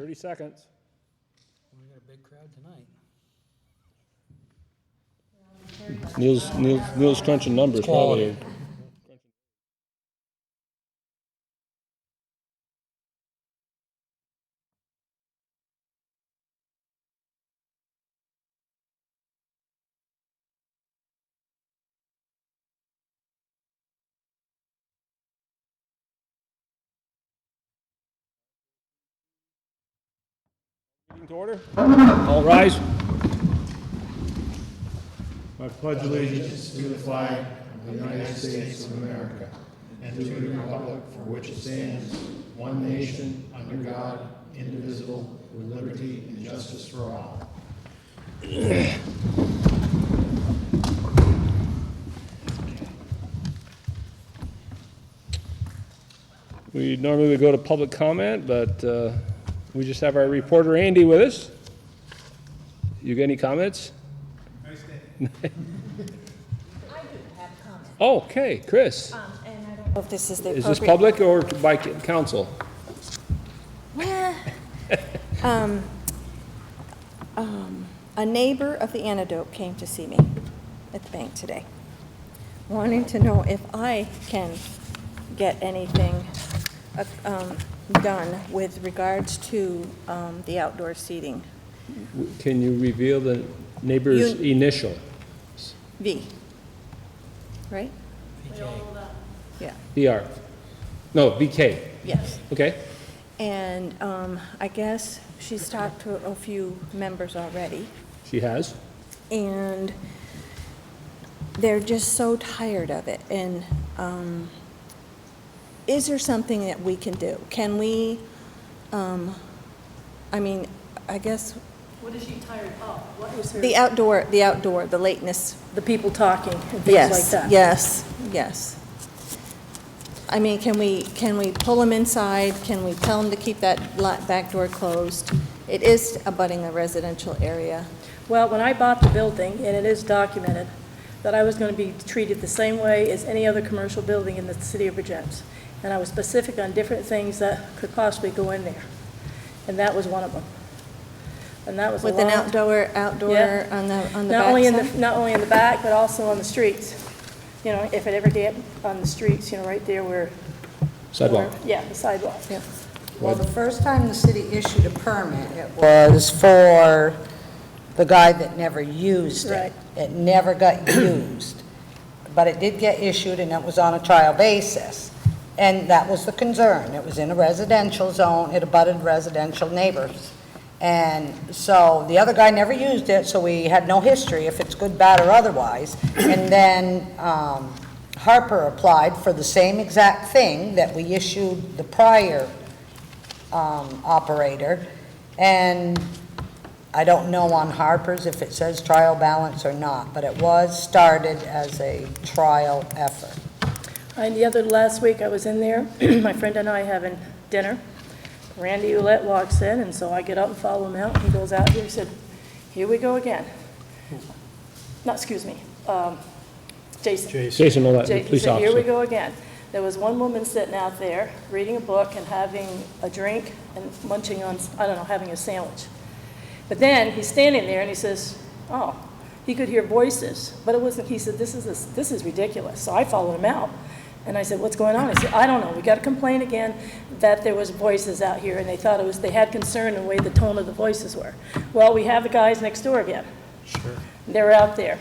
30 seconds. We got a big crowd tonight. Neil's crunching numbers probably. Meeting to order. All rise. I pledge allegiance to the flag of the United States of America and to the republic for which it stands, one nation, under God, indivisible, with liberty and justice for all. We normally would go to public comment, but we just have our reporter Andy with us. You got any comments? Nice day. I do have comments. Okay, Chris. And I don't know if this is the Is appropriate. this public or by council? Well, a neighbor of the Antidote came to see me at the bank today, wanting to know if I can get anything done with regards to the outdoor seating. Can you reveal the neighbor's initial? V, right? VK. Yeah, VR? No, VK. yes. Okay. And I guess she's talked to a few members already, She has. and they're just so tired of it. And is there something that we can do? Can we, I mean, I guess What is she tired of? What is her? the outdoor, the lateness. The people talking and things like Yes, that. yes. I mean, can we pull them inside? Can we tell them to keep that back door closed? It is abutting a residential area. Well, when I bought the building, and it is documented, that I was going to be treated the same way as any other commercial building in the city of Vergennes. And I was specific on different things that could possibly go in there. And that was one of them. And that was a With an long- outdoor Yeah. on the Not only in the, backside? not only in the back, but also on the streets. You know, if it ever did on the streets, you know, right there where. Sidewalk. Yeah, the sidewalk, yeah. Well, the first time the city issued a permit, it was for the guy that never used it. Right. It never got used, but it did get issued, and it was on a trial basis. And that was the concern. It was in a residential zone, it abutted residential neighbors. And so the other guy never used it, so we had no history if it's good, bad, or otherwise. And then Harper applied for the same exact thing that we issued the prior operator. And I don't know on Harper's if it says trial balance or not, but it was started as a trial effort. And last week I was in there, my friend and I having dinner. Randy Ouellette walks in, and so I get up and follow him out. He goes out here, he said, "Here we go again." No, excuse me, Jason. Jason Millette, He police said, "Here we officer. go again." There was one woman sitting out there reading a book and having a drink and munching on, I don't know, having a sandwich. But then he's standing there and he says, "Oh," he could hear voices, but it wasn't. He said, "This is ridiculous." So I followed him out. And I said, "What's going on?" He said, "I don't know. We got a complaint again that there was voices out here, and they thought they had concern in the way the tone of the voices were." Well, we have the guys next door again. Sure. They're out there.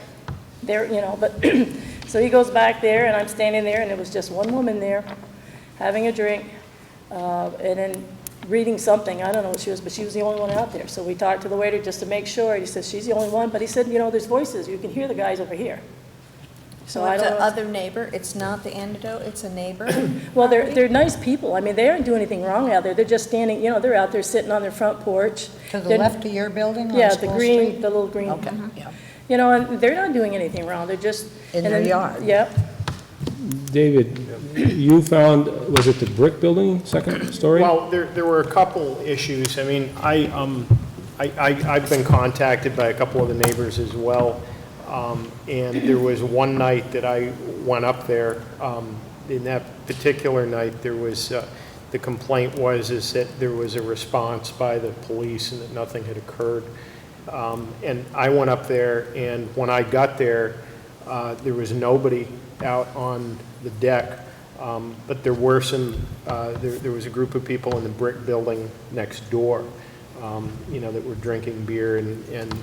They're, you know, but, so he goes back there, and I'm standing there, and there was just one woman there having a drink, and then reading something. I don't know what she was, but she was the only one out there. So we talked to the waiter just to make sure. He says, "She's the only one." But he said, "You know, there's voices. You can hear the guys over here." So I it's don't the know. other neighbor, it's not the Antidote, it's a neighbor? Well, property? they're nice people. I mean, they aren't doing anything wrong out there. They're just standing, you know, they're out there sitting on their front porch. To the They're- left of your building on Yeah, the School green, Street? the little green. Okay, yeah. You know, and they're not doing anything wrong. They're just. In and their then- yard. Yep. David, you found, was it the brick building, second story? Well, there were a couple issues. I mean, I've been contacted by a couple of the neighbors as well. And there was one night that I went up there. In that particular night, there was the complaint was is that there was a response by the police and that nothing had occurred. And I went up there, and when I got there, there was nobody out on the deck, but there were some, there was a group of people in the brick building next door, you know, that were drinking beer and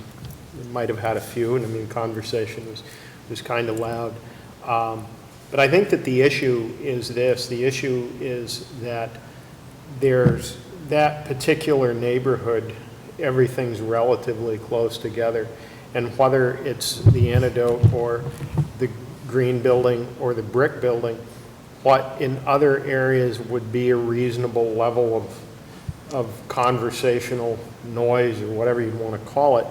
might have had a few, and I mean, conversation was kind of loud. But I think that the issue is this. The issue is that there's that particular neighborhood, everything's relatively close together. And whether it's the Antidote or the green building or the brick building, what in other areas would be a reasonable level of conversational noise or whatever you want to call it,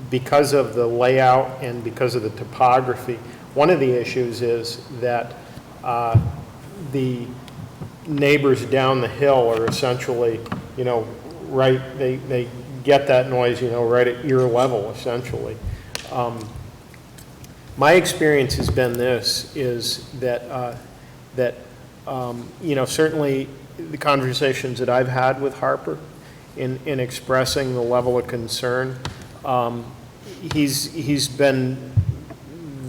because of the layout and because of the topography. One of the issues is that the neighbors down the hill are essentially, you know, right, they get that noise, you know, right at ear level, essentially. My experience has been this, is that, you know, certainly the conversations that I've had with Harper in expressing the level of concern, he's been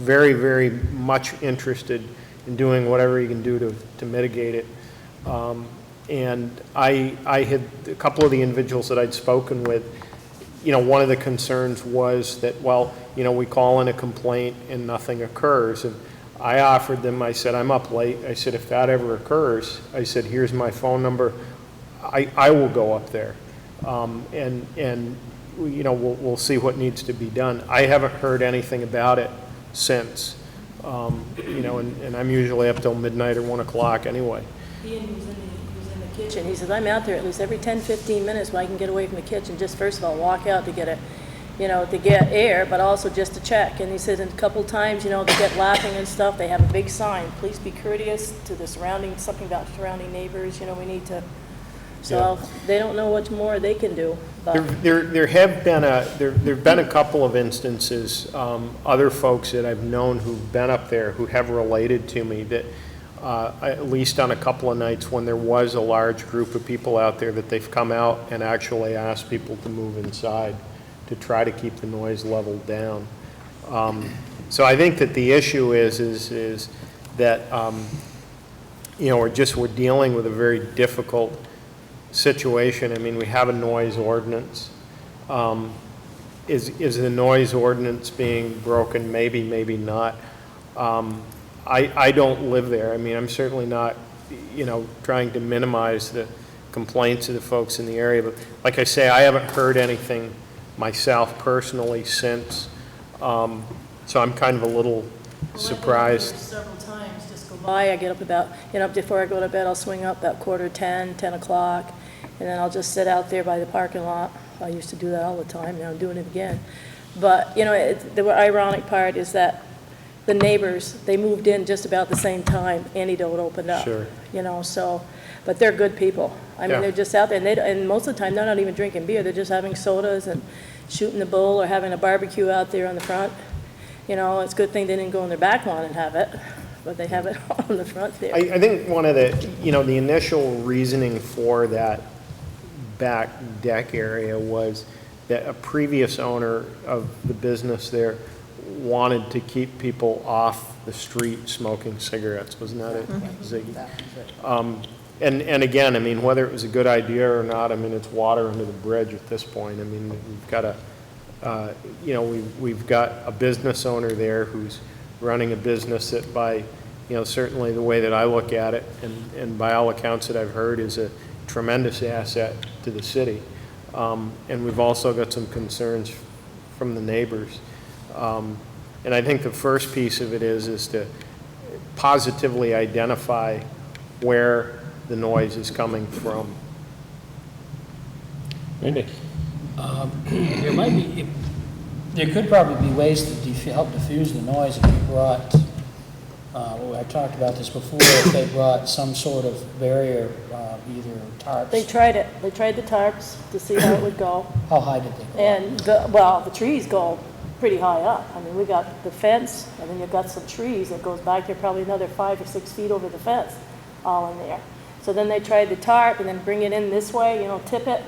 very, very much interested in doing whatever he can do to mitigate it. And I had a couple of the individuals that I'd spoken with, you know, one of the concerns was that, well, you know, we call in a complaint and nothing occurs. And I offered them, I said, I'm up late. I said, if that ever occurs, I said, here's my phone number. I will go up there. And you know, we'll see what needs to be done. I haven't heard anything about it since, you know, and I'm usually up till midnight or 1 o'clock anyway. Ian was in the kitchen. He says, I'm out there at least every 10, 15 minutes when I can get away from the kitchen. Just first of all, walk out to get a, you know, to get air, but also just to check. And he said, a couple times, you know, they get laughing and stuff. They have a big sign, please be courteous to the surrounding, something about surrounding neighbors. You know, we need to. So they don't know what more they can do. But There have been a couple of instances, other folks that I've known who've been up there who have related to me that at least on a couple of nights when there was a large group of people out there, that they've come out and actually asked people to move inside to try to keep the noise level down. So I think that the issue is that you know, we're dealing with a very difficult situation. I mean, we have a noise ordinance. Is the noise ordinance being broken? Maybe, maybe not. I don't live there. I mean, I'm certainly not, you know, trying to minimize the complaints of the folks in the area, but like I say, I haven't heard anything myself personally since, so I'm kind of a little surprised. Several times, just go by. I get up about, you know, before I go to bed, I'll swing up about 9:45, 10 o'clock, and then I'll just sit out there by the parking lot. I used to do that all the time. Now I'm doing it again. But, you know, the ironic part is that the neighbors, they moved in just about the same time Antidote opened up. Sure. You know, so, but they're good people. I mean, Yeah. they're just out there, and most of the time, they're not even drinking beer. They're just having sodas and shooting the bull or having a barbecue out there on the front. You know, it's a good thing they didn't go in their back lawn and have it, but they have it on the front there. I think one of the, you know, the initial reasoning for that back deck area was that a previous owner of the business there wanted to keep people off the street smoking cigarettes. Wasn't that it, Ziggy? And again, I mean, whether it was a good idea or not, I mean, it's water under the bridge at this point. I mean, we've got you know, we've got a business owner there who's running a business that by, you know, certainly the way that I look at it, and by all accounts that I've heard, is a tremendous asset to the city. And we've also got some concerns from the neighbors. And I think the first piece of it is to positively identify where the noise is coming from. Randy? There might be, there could probably be ways to help diffuse the noise if you brought, I talked about this before, if they brought some sort of barrier, either tarps. They tried it. They tried the tarps to see how it would go. How high did they go? And, the trees go pretty high up. I mean, we got the fence, and then you've got some trees that goes back there probably another 5 or 6 feet over the fence, all in there. So then they tried the tarp and then bring it in this way, you know, tip it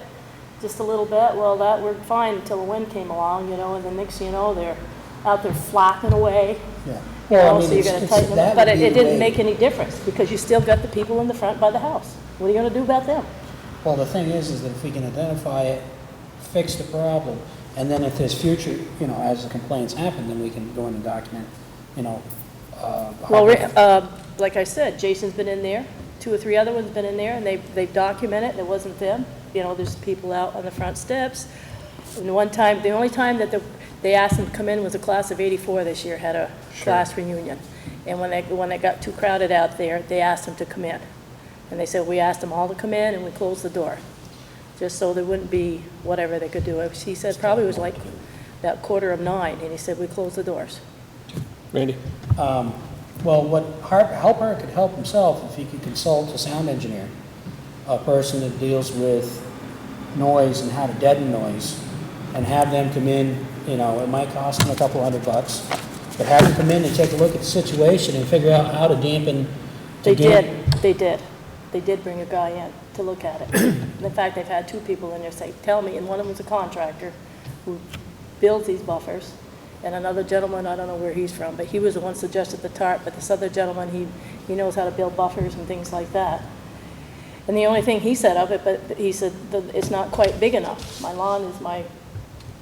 just a little bit. Well, that worked fine until the wind came along, you know, and then next thing you know, they're out there flapping away. Yeah. You Well, know, I mean, so you're it's- gonna it's- tighten them that up. But would be it the didn't way- make any difference, because you still got the people in the front by the house. What are you gonna do about them? Well, the thing is that if we can identify it, fix the problem, and then if there's future, you know, as the complaints happen, then we can go in and document, you know. Well, like I said, Jason's been in there, 2 or 3 other ones been in there, and they've documented it wasn't them. You know, there's people out on the front steps. And one time, the only time that they asked them to come in was a class of '84 this year, had a class reunion. And when they got too crowded out there, they asked them to come in. And they said, we asked them all to come in and we closed the door, just so there wouldn't be whatever they could do. He said probably it was like about 9:15, and he said, we closed the doors. Randy? Well, what Helper could help himself if he could consult a sound engineer, a person that deals with noise and how to deaden noise, and have them come in. You know, it might cost them a couple $100, but have them come in and take a look at the situation and figure out how to dampen. They did bring a guy in to look at it. In fact, they've had 2 people in there tell me, and one of them was a contractor who builds these buffers, and another gentleman, I don't know where he's from, but he was the one suggested the tarp, but this other gentleman, he knows how to build buffers and things like that. And the only thing he said of it, but he said it's not quite big enough. My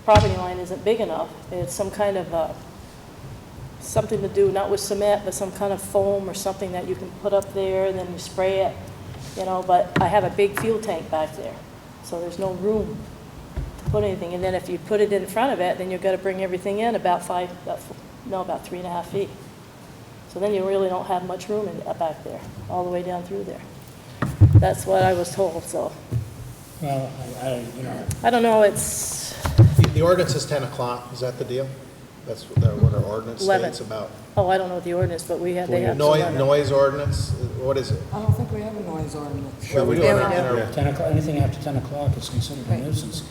property line isn't big enough. It's some kind of something to do, not with cement, but some kind of foam or something that you can put up there, and then you spray it, you know, but I have a big fuel tank back there, so there's no room to put anything. And then if you put it in front of it, then you've got to bring everything in about 3.5 feet. So then you really don't have much room back there, all the way down through there. That's what I was told, so. Well, you know. I don't know, it's The ordinance is 10 o'clock, is that the deal? That's what our ordinance 11. states about. Oh, I don't know the ordinance, but they have. some on it. Noise ordinance, what is it? I don't think we have a noise ordinance. Sure, we do. Yeah, we do. In our- 10 o'clock, anything after 10 o'clock is considered a Right. nuisance.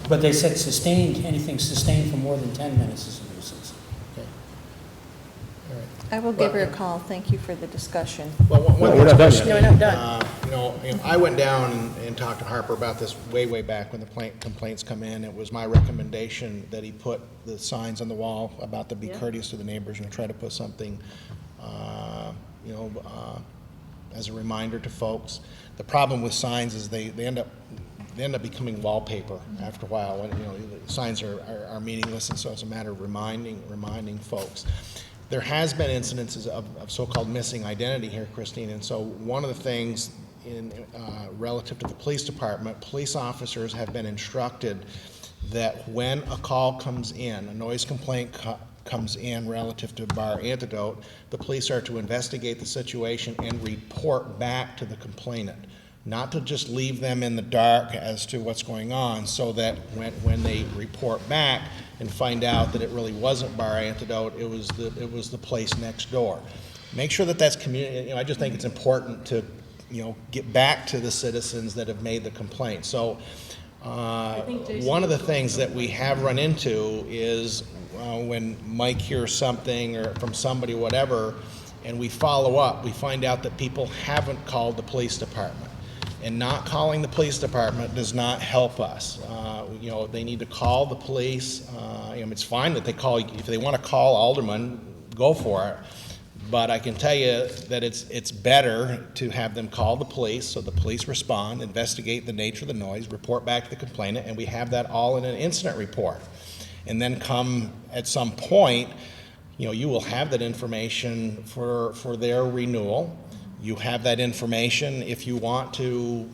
But they said sustained, anything sustained for more than 10 minutes is a nuisance. I will give her a call. Thank you for the discussion. Well, one we're not done yet. No, we're not done. You know, I went down and talked to Harper about this way back when the complaints come in. It was my recommendation that he put the signs on the wall about to be courteous to the neighbors and try to put something, as a reminder to folks. The problem with signs is they end up becoming wallpaper after a while. When, the signs are meaningless, and so it's a matter of reminding folks. There has been incidences of so-called missing identity here, Christine, and so one of the things relative to the police department, police officers have been instructed that when a call comes in, a noise complaint comes in relative to bar antidote, the police are to investigate the situation and report back to the complainant. Not to just leave them in the dark as to what's going on, so that when they report back and find out that it really wasn't bar antidote, it was the place next door. Make sure that that's community. I just think it's important to get back to the citizens that have made the complaint. So one of the things that we have run into is when Mike hears something or from somebody, whatever, and we follow up, we find out that people haven't called the police department. And not calling the police department does not help us. They need to call the police. It's fine that they call. If they want to call Alderman, go for it. But I can tell you that it's better to have them call the police, so the police respond, investigate the nature of the noise, report back to the complainant, and we have that all in an incident report. And then come at some point, you will have that information for their renewal. You have that information if you want to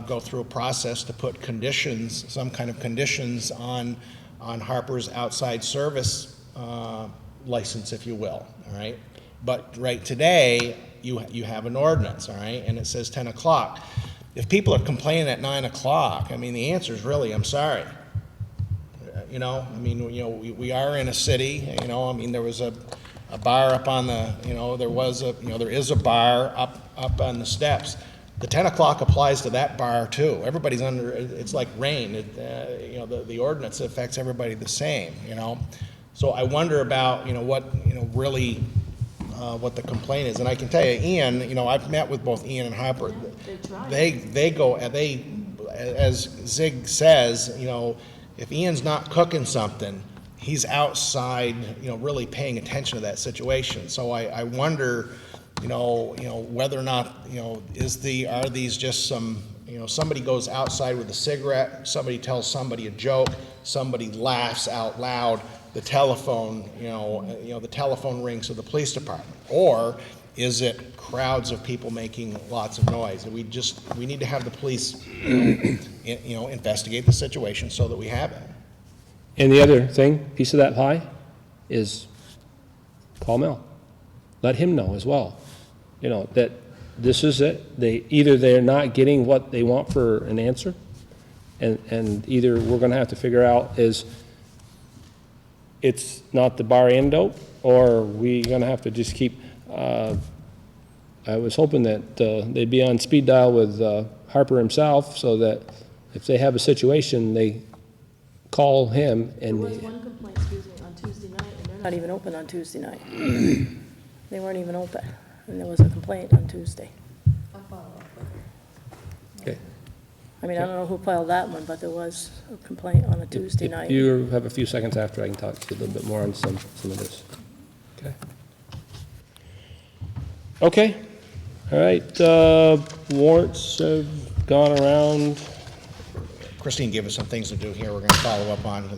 go through a process to put conditions, some kind of conditions on Harper's outside service license, if you will, all right? But right today, you have an ordinance, all right, and it says 10 o'clock. If people are complaining at 9 o'clock, the answer is really, I'm sorry. We are in a city, there was a bar up on the, there is a bar up on the steps. The 10 o'clock applies to that bar too. Everybody's under, it's like rain. The ordinance affects everybody the same, So I wonder about, what, really what the complaint is. And I can tell you, Ian, you know, I've met with both Ian and Harper. They go, as Zig says, you know, if Ian's not cooking something, he's outside, you know, really paying attention to that situation. So I wonder, you know, whether or not, you know, are these just some, you know, somebody goes outside with a cigarette, somebody tells somebody a joke, somebody laughs out loud, the telephone, the telephone rings to the police department, or is it crowds of people making lots of noise? And we need to have the police, investigate the situation so that we have it. And the other thing, piece of that pie, is call Mel. Let him know as well, you know, that this is it. They're not getting what they want for an answer, and either we're gonna have to figure out is it's not the bar antidote, or we're gonna have to just keep, I was hoping that they'd be on speed dial with Harper himself, so that if they have a situation, they call him and. There was one complaint, on Tuesday night, and they're not even open on Tuesday night. They weren't even open, and there was a complaint on Tuesday. Okay. I mean, I don't know who filed that one, but there was a complaint on a Tuesday night. If you have a few seconds after, I can talk to you a little bit more on some of this. Okay. Okay. All right. Warrants have gone around. Christine gave us some things to do here we're going to follow up on.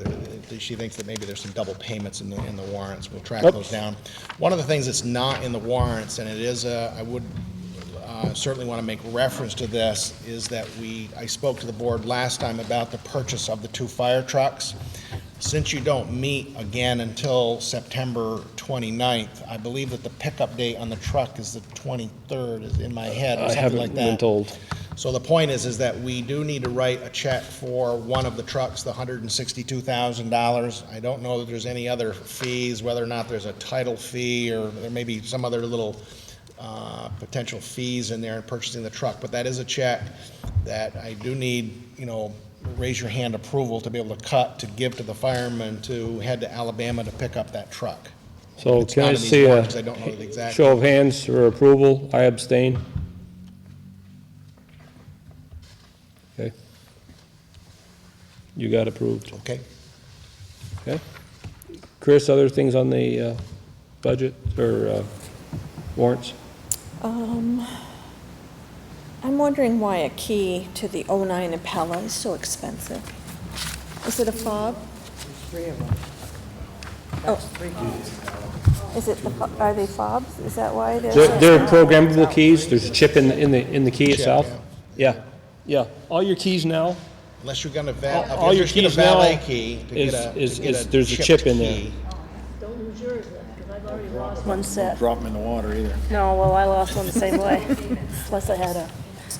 She thinks that maybe there's some double payments in the warrants. We'll track those down. One of the things that's not in the warrants, and it is, I would certainly want to make reference to this, is that I spoke to the board last time about the purchase of the 2 fire trucks. Since you don't meet again until September 29th, I believe that the pickup date on the truck is the 23rd, is in my head, or I something haven't like that. been told. So the point is that we do need to write a check for one of the trucks, the $162,000. I don't know that there's any other fees, whether or not there's a title fee, or there may be some other little potential fees in there in purchasing the truck, but that is a check that I do need, raise your hand approval to be able to cut, to give to the firemen to head to Alabama to pick up that truck. So It's can not I in these see warrants, a I don't know the exact. show of hands for approval? I abstain. Okay. You got approved. Okay. Okay. Chris, other things on the budget or warrants? I'm wondering why a key to the 09 Impala is so expensive. Is it a fob? Three of them. That's 3 keys. Is it are they fobs? Is that why they're? They're programmable keys. There's a chip in the key Chip, itself. Yeah. All your keys now Unless you're gonna all your get a keys now valet key to get there's a chipped chip in there. key. Don't lose yours then, because I've already lost one set. Drop them in the water either. No, well, I lost one the same way. Plus I had a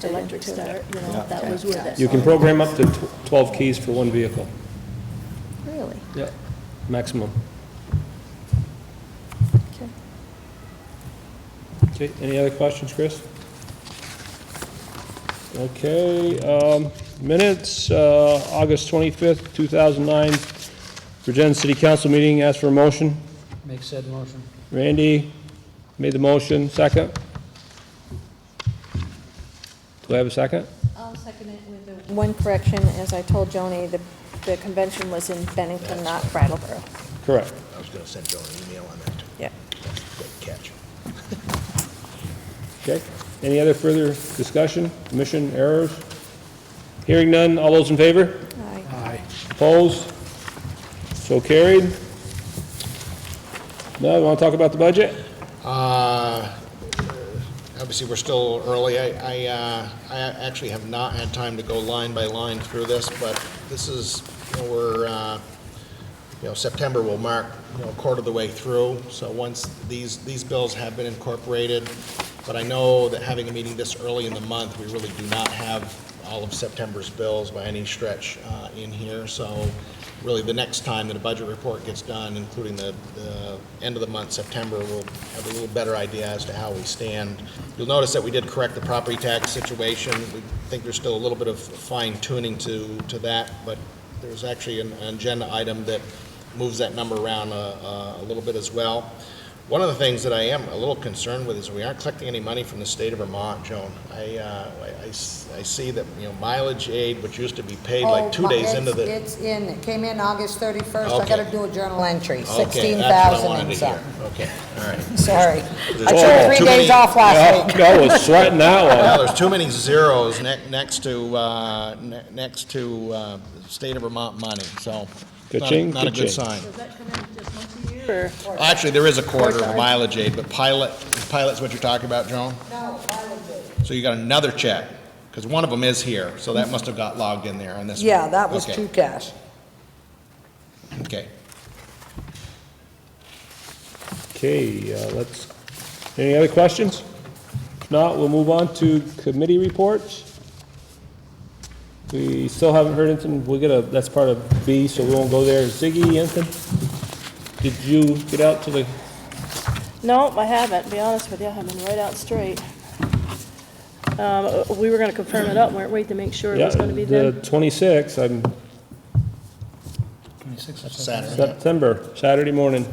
electric start, that was with it. You can program up to 12 keys for one vehicle. Really? Yeah. Maximum. Okay. Okay, any other questions, Chris? Okay, minutes, August 25th, 2009, Vergennes City Council meeting, ask for a motion. Make said motion. Randy made the motion, second. Do I have a second? I'll second it with one correction. As I told Joni, the convention was in Bennington, not Brattleboro. Correct. I was gonna send Joe an email on that too. Yeah. Good catch. Okay, any other further discussion, omission, errors? Hearing none, all those in favor? Aye. Opposed? So carried. Now, you want to talk about the budget? Obviously, we're still early. I actually have not had time to go line by line through this, but this is, September will mark, a quarter of the way through. So once these bills have been incorporated, but I know that having a meeting this early in the month, we really do not have all of September's bills by any stretch in here. So really, the next time that a budget report gets done, including the end of the month, September, we'll have a little better idea as to how we stand. You'll notice that we did correct the property tax situation. We think there's still a little bit of fine tuning to that, but there's actually an agenda item that moves that number around a little bit as well. One of the things that I am a little concerned with is we aren't collecting any money from the state of Vermont, Joan. I see that, mileage aid, which used to be paid like 2 days into the. It came in August 31st. I Okay. gotta do a journal entry, Okay, 16,000 that's what I wanted and to hear. something. Okay, all right. Sorry. I Oh, took 3 too days many- off last week. I was sweating that Well, one. there's too many zeros next to state of Vermont money, so Ka-ching, not a good ka-ching. sign. Does that come in just once a year, or? Actually, there is a quarter of Four mileage aid, but pilot's what you're talking about, Joan? No, mileage aid. So you got another check, because one of them is here, so that must have got logged in there on this one. Yeah, that was Okay, 2 cash. Okay. Okay, any other questions? If not, we'll move on to committee reports. We still haven't heard anything, that's part of B, so we won't go there. Ziggy, anything? Did you get out to the, No, I haven't, to be honest with you, I've been right out straight. We were gonna confirm it up, weren't we, to make sure it yeah, was gonna be the then? 26th, 26 of Saturday. September, Saturday morning.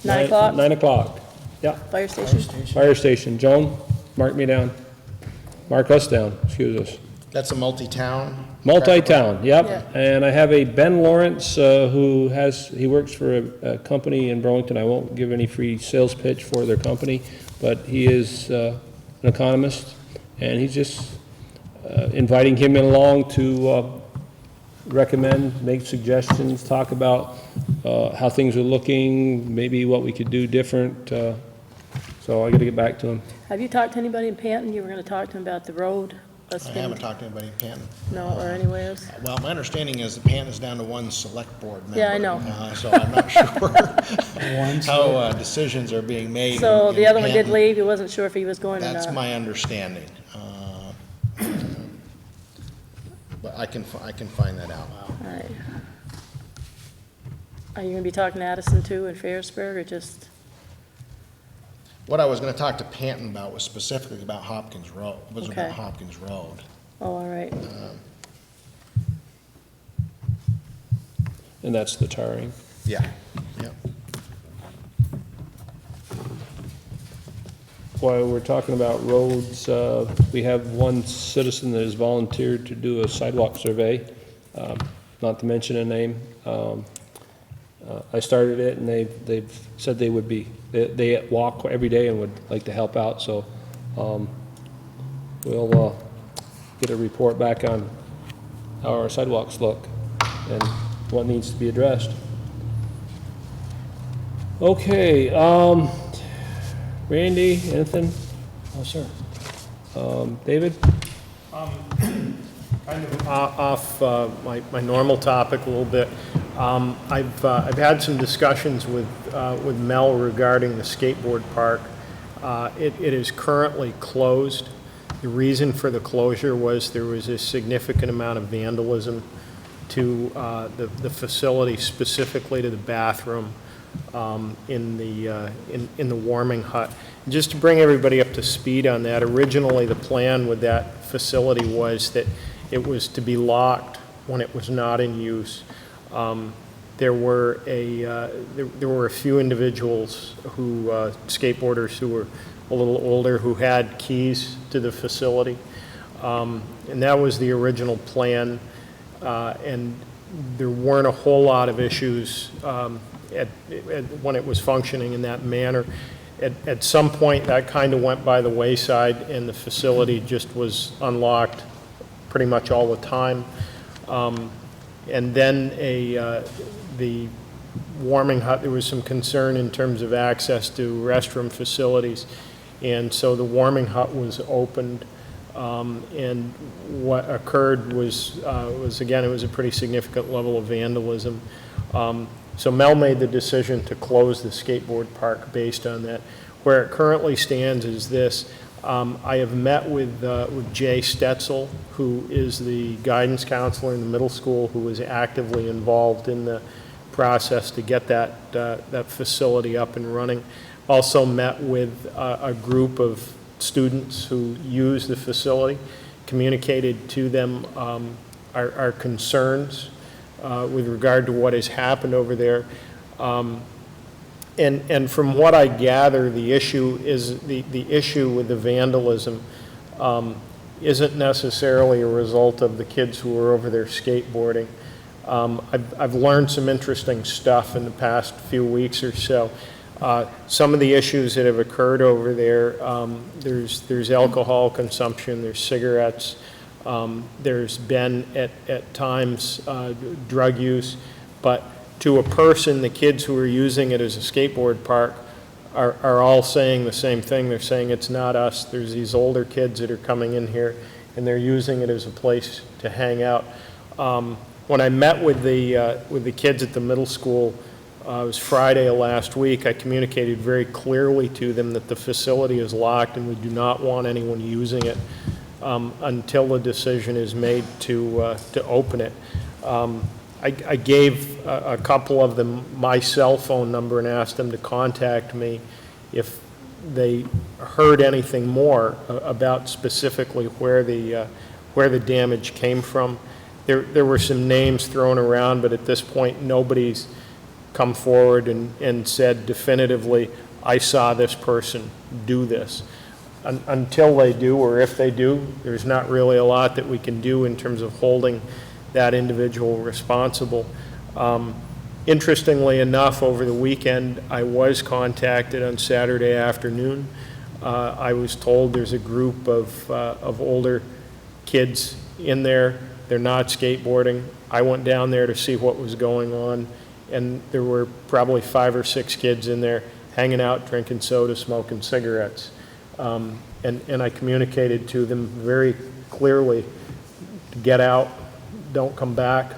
9 o'clock? 9 o'clock, yeah. Fire station? Fire station. Joan, mark me down. Mark us down, excuse us. That's a multi-town? Multi-town, yep. Yeah. And I have a Ben Lawrence he works for a company in Burlington. I won't give any free sales pitch for their company, but he is an economist, and he's just inviting him along to recommend, make suggestions, talk about how things are looking, maybe what we could do different. So I got to get back to him. Have you talked to anybody in Panton? You were gonna talk to him about the road? I haven't talked to anybody in Panton. No, or anywhere else? Well, my understanding is that Panton is down to one select board member. Yeah, I know. So I'm not sure how decisions are being made. So in the other one did Panton. leave, he wasn't sure if he was going or not? That's my understanding. But I can find that out. All right. Are you gonna be talking to Addison too, in Ferrisburg, or just? What I was going to talk to Panton about was specifically about Hopkins Road, Okay. about Hopkins Road. Oh, all right. And that's the tarring. Yeah, yeah. While we're talking about roads, we have one citizen that has volunteered to do a sidewalk survey, not to mention a name. I started it, and they've said they would be, they walk every day and would like to help out, so we'll get a report back on how our sidewalks look and what needs to be addressed. Okay, Randy, anything? Oh, sir. David? Kind of off my normal topic a little bit. I've had some discussions with Mel regarding the skateboard park. It is currently closed. The reason for the closure was there was a significant amount of vandalism to the facility, specifically to the bathroom in the warming hut. And just to bring everybody up to speed on that, originally the plan with that facility was that it was to be locked when it was not in use. There were a few individuals skateboarders who were a little older, who had keys to the facility. And that was the original plan. And there weren't a whole lot of issues when it was functioning in that manner. At some point, that kind of went by the wayside, and the facility just was unlocked pretty much all the time. And then the warming hut, there was some concern in terms of access to restroom facilities. And so the warming hut was opened. And what occurred was again, it was a pretty significant level of vandalism. So Mel made the decision to close the skateboard park based on that. Where it currently stands is this. I have met with Jay Stetzel, who is the guidance counselor in the middle school, who was actively involved in the process to get that facility up and running. Also met with a group of students who use the facility, communicated to them our concerns with regard to what has happened over there. And from what I gather, the issue is, the issue with the vandalism isn't necessarily a result of the kids who are over there skateboarding. I've learned some interesting stuff in the past few weeks or so. Some of the issues that have occurred over there, there's alcohol consumption, there's cigarettes, there's been at times drug use, but to a person, the kids who are using it as a skateboard park are all saying the same thing. They're saying it's not us. There's these older kids that are coming in here and they're using it as a place to hang out. When I met with the kids at the middle school, it was Friday of last week, I communicated very clearly to them that the facility is locked and we do not want anyone using it until the decision is made to open it. I gave a couple of them my cell phone number and asked them to contact me if they heard anything more about specifically where the damage came from. There were some names thrown around, but at this point, nobody's come forward and said definitively, I saw this person do this. Until they do, or if they do, there's not really a lot that we can do in terms of holding that individual responsible. Interestingly enough, over the weekend, I was contacted on Saturday afternoon. I was told there's a group of older kids in there. They're not skateboarding. I went down there to see what was going on, and there were probably 5 or 6 kids in there hanging out, drinking soda, smoking cigarettes. And I communicated to them very clearly to get out, don't come back.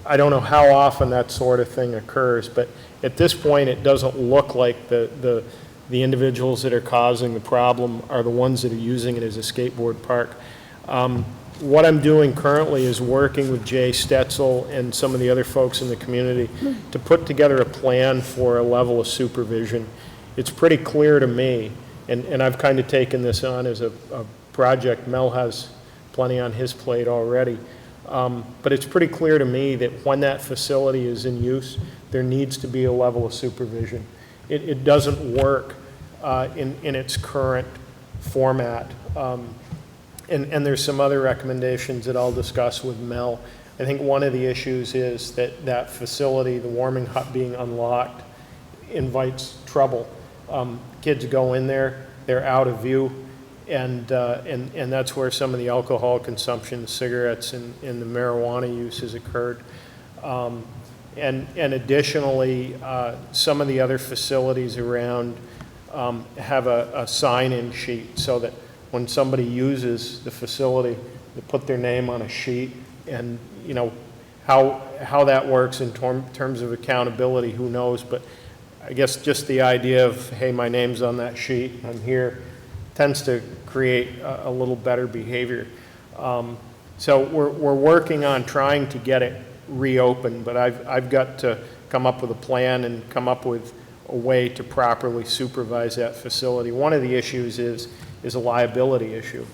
I don't know how often that sort of thing occurs, but at this point it doesn't look like the individuals that are causing the problem are the ones that are using it as a skateboard park. What I'm doing currently is working with Jay Stetzel and some of the other folks in the community to put together a plan for a level of supervision. It's pretty clear to me, and I've kind of taken this on as a project. Mel has plenty on his plate already. But it's pretty clear to me that when that facility is in use, there needs to be a level of supervision. It doesn't work in its current format. And there's some other recommendations that I'll discuss with Mel. I think one of the issues is that that facility, the warming hut being unlocked, invites trouble. Kids go in there, they're out of view, and that's where some of the alcohol consumption, cigarettes, and the marijuana use has occurred. And additionally, some of the other facilities around have a sign-in sheet so that when somebody uses the facility, they put their name on a sheet, and you know how that works in terms of accountability, who knows? But I guess just the idea of, hey, my name's on that sheet, I'm here, tends to create a little better behavior. So we're working on trying to get it reopened, but I've got to come up with a plan and come up with a way to properly supervise that facility. One of the issues is a liability issue.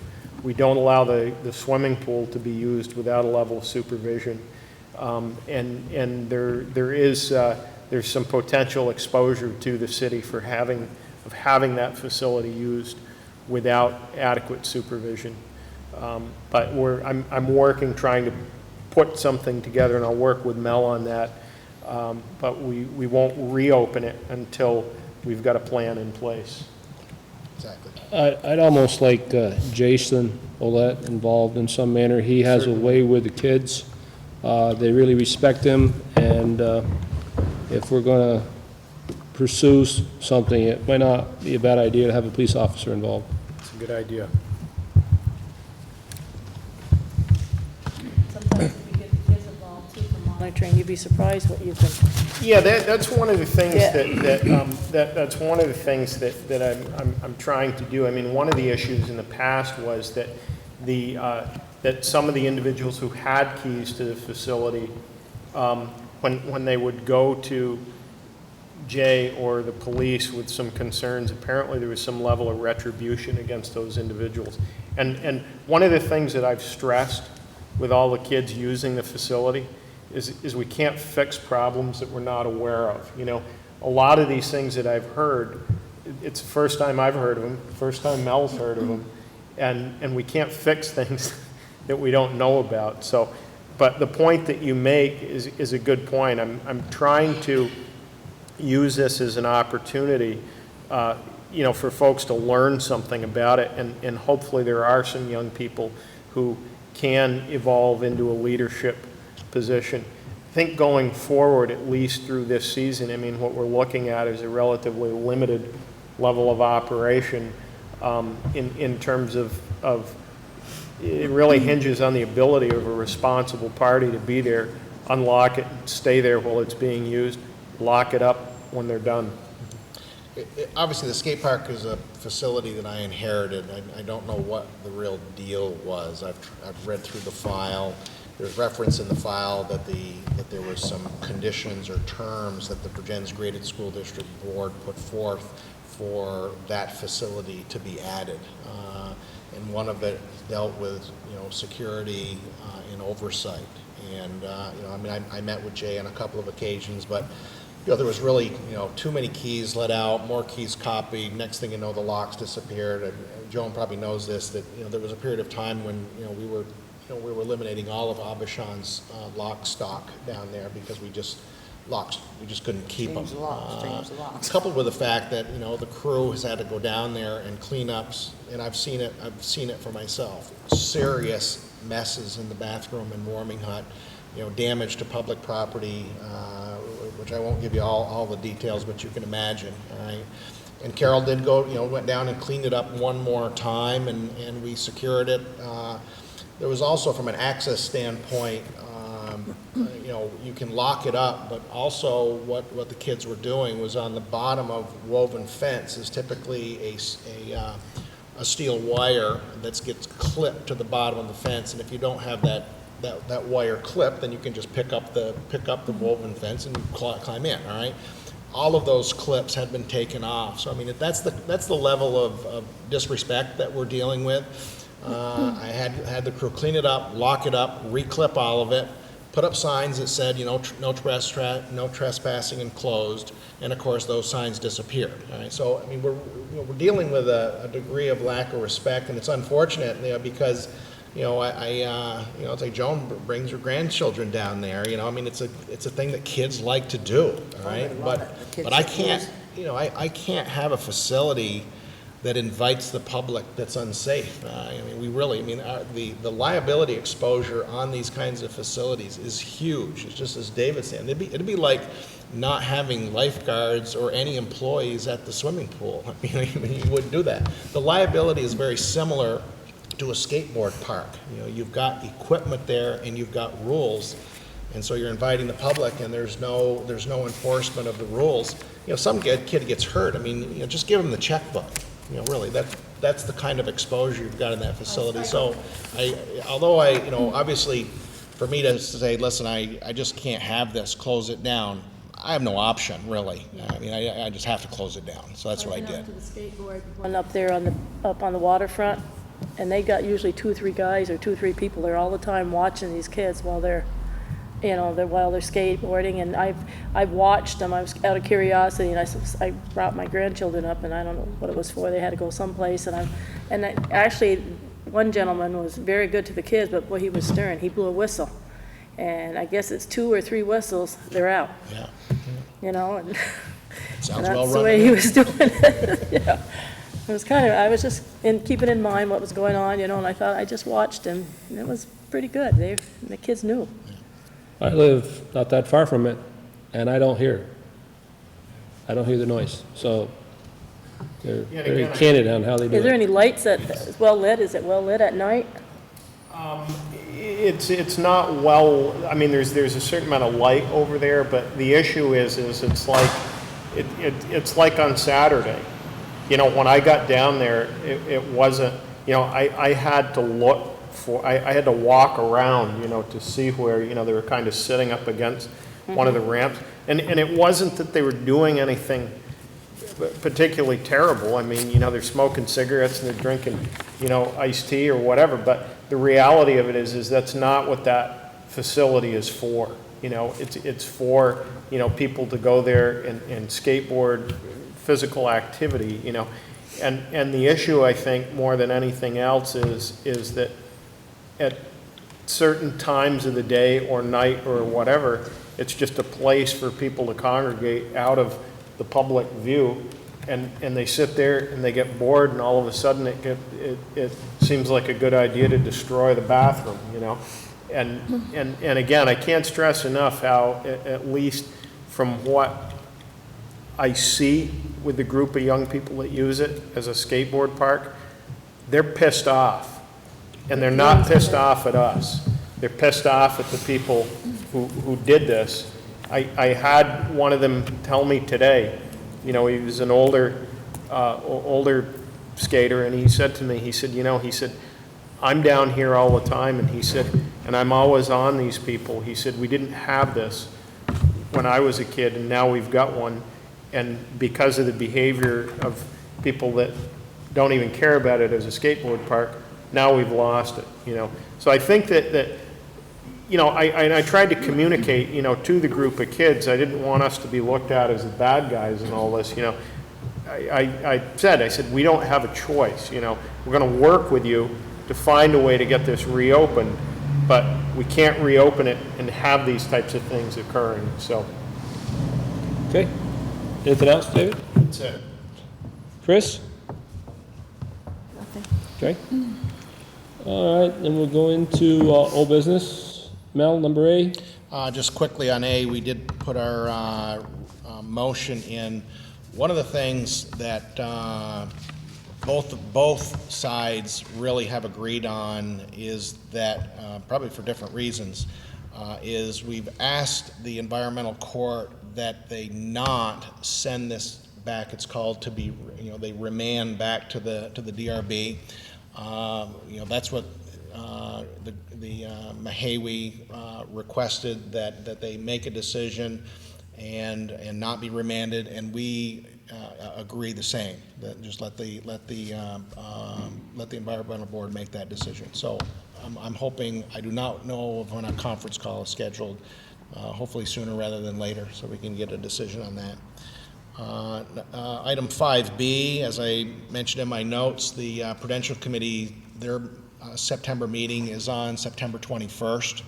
We don't allow the swimming pool to be used without a level of supervision, and there's some potential exposure to the city for having that facility used without adequate supervision. But I'm working, trying to put something together, and I'll work with Mel on that. But we won't reopen it until we've got a plan in place. Exactly. I'd almost like Jason Ouellette involved in some manner. He has a way with the kids. They really respect him, and if we're going to pursue something, it might not be a bad idea to have a police officer involved. It's a good idea. Sometimes if you get the kids involved too for monitoring, you'd be surprised what you can. Yeah, that's one of the things Yeah. that's one of the things that I'm trying to do. I mean, one of the issues in the past was that that some of the individuals who had keys to the facility, when they would go to Jay or the police with some concerns, apparently there was some level of retribution against those individuals. And one of the things that I've stressed with all the kids using the facility is we can't fix problems that we're not aware of. You know, a lot of these things that I've heard, it's the first time I've heard of them, first time Mel's heard of them, and we can't fix things that we don't know about. So, but the point that you make is a good point. I'm trying to use this as an opportunity, you know, for folks to learn something about it, and hopefully there are some young people who can evolve into a leadership position. I think going forward, at least through this season, I mean, what we're looking at is a relatively limited level of operation in terms of it really hinges on the ability of a responsible party to be there, unlock it, stay there while it's being used, lock it up when they're done. Obviously, the skate park is a facility that I inherited. I don't know what the real deal was. I've read through the file. There's reference in the file that there was some conditions or terms that the Vergennes Graded School District Board put forth for that facility to be added. And one of it dealt with, you know, security and oversight. And, you know, I mean, I met with Jay on a couple of occasions, but you know, there was really, you know, too many keys let out, more keys copied. Next thing you know, the locks disappeared. And Joan probably knows this, that, you know, there was a period of time when, you know, we were eliminating all of Abishan's lock stock down there because we just couldn't keep them. Coupled with the fact that, you know, the crew has had to go down there and clean ups, and I've seen it for myself. Serious messes in the bathroom and warming hut, you know, damage to public property, which I won't give you all the details, but you can imagine, all right? And Carol did go, you know, went down and cleaned it up one more time, and we secured it. There was also, from an access standpoint, you know, you can lock it up, but also what the kids were doing was on the bottom of woven fence is typically a steel wire that gets clipped to the bottom of the fence, and if you don't have that wire clip, then you can just pick up the woven fence and climb in. All right, all of those clips had been taken off. So I mean, that's the level of disrespect that we're dealing with. I had the crew clean it up, lock it up, reclip all of it, put up signs that said, you know, no trespassing and closed, and of course those signs disappeared. All right, so I mean, we're dealing with a degree of lack of respect, and it's unfortunate, you know, because, you know, it's like Joan brings her grandchildren down there. You know, I mean, it's a thing that kids like to do. All right, but I can't, you know, I can't have a facility that invites the public that's unsafe. I mean, the liability exposure on these kinds of facilities is huge. It's just as David said, it'd be like not having lifeguards or any employees at the swimming pool. I mean, you wouldn't do that. The liability is very similar to a skateboard park. You know, you've got equipment there and you've got rules, and so you're inviting the public, and there's no enforcement of the rules. You know, some kid gets hurt. I mean, you know, just give them the checkbook. You know, really, that's the kind of exposure you've got in that facility. So, although you know, obviously, for me to say, listen, I just can't have this, close it down, I have no option, really. I mean, I just have to close it down. So that's what I did. To the skateboard one up there up on the waterfront, and they got usually 2 or 3 guys or 2 or 3 people there all the time watching these kids while they're skateboarding, and I've watched them. I was out of curiosity, and I brought my grandchildren up, and I don't know what it was for. They had to go someplace, actually, one gentleman was very good to the kids, but boy, he was stern. He blew a whistle, and I guess it's 2 or 3 whistles, they're out. Yeah. You know, and Sounds that's well the run. way he was doing it. Yeah. It was I was just keeping in mind what was going on, you know, and I thought, I just watched him, and it was pretty good. The kids knew. I live not that far from it, and I don't hear the noise. So they're very candid on how they do Is there it. any lights that's well lit? Is it well lit at night? It's not well. I mean, there's a certain amount of light over there, but the issue is it's like on Saturday. You know, when I got down there, it wasn't. You know, I had to look. I had to walk around, you know, to see where, you know, they were kind of sitting up against one of the ramps. And it wasn't that they were doing anything particularly terrible. I mean, you know, they're smoking cigarettes and they're drinking, you know, iced tea or whatever. But the reality of it is that's not what that facility is for. You know, it's for, you know, people to go there and skateboard, physical activity, you know. And the issue, I think, more than anything else is that at certain times of the day or night or whatever, it's just a place for people to congregate out of the public view, and they sit there and they get bored, and all of a sudden it seems like a good idea to destroy the bathroom, you know. And again, I can't stress enough how, at least from what I see with the group of young people that use it as a skateboard park, they're pissed off. And they're not pissed off at us. They're pissed off at the people who did this. I had one of them tell me today, you know, he was an older skater, and he said to me, he said, you know, he said, I'm down here all the time, and he said, and I'm always on these people. He said, we didn't have this when I was a kid, and now we've got one. And because of the behavior of people that don't even care about it as a skateboard park, now we've lost it, you know. So I think that you know, I tried to communicate, you know, to the group of kids. I didn't want us to be looked at as the bad guys and all this, you know. I said, we don't have a choice, you know. We're going to work with you to find a way to get this reopened, but we can't reopen it and have these types of things occurring, so. Okay. Anything else, David? That's it. Chris? Nothing. Okay. All right, then we'll go into old business. Mel, number A. Just quickly on A, we did put our motion in. One of the things that both sides really have agreed on is that, probably for different reasons, is we've asked the environmental court that they not send this back. It's called to be, you know, they remand back to the DRB. You know, that's what the Mahawi requested, that they make a decision and not be remanded, and we agree the same. That just let the environmental board make that decision. So I'm hoping, I do not know of when a conference call is scheduled. Hopefully sooner rather than later, so we can get a decision on that. Item 5B, as I mentioned in my notes, the Prudential Committee, their September meeting is on September 21st.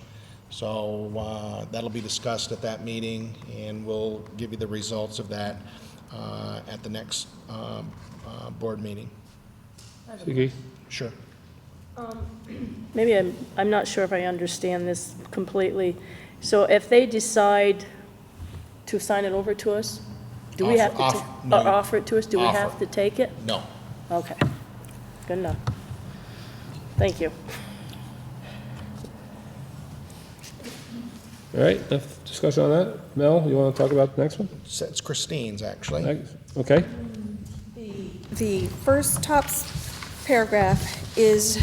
So that'll be discussed at that meeting, and we'll give you the results of that at the next board meeting. Sige. Sure. Maybe I'm not sure if I understand this completely. So if they decide to sign it over to us, do we have to offer it to us? Do we have to take it? No. Okay, good enough. Thank you. All right, enough discussion on that. Mel, you want to talk about the next one? It's Christine's, actually. Okay. The first top paragraph is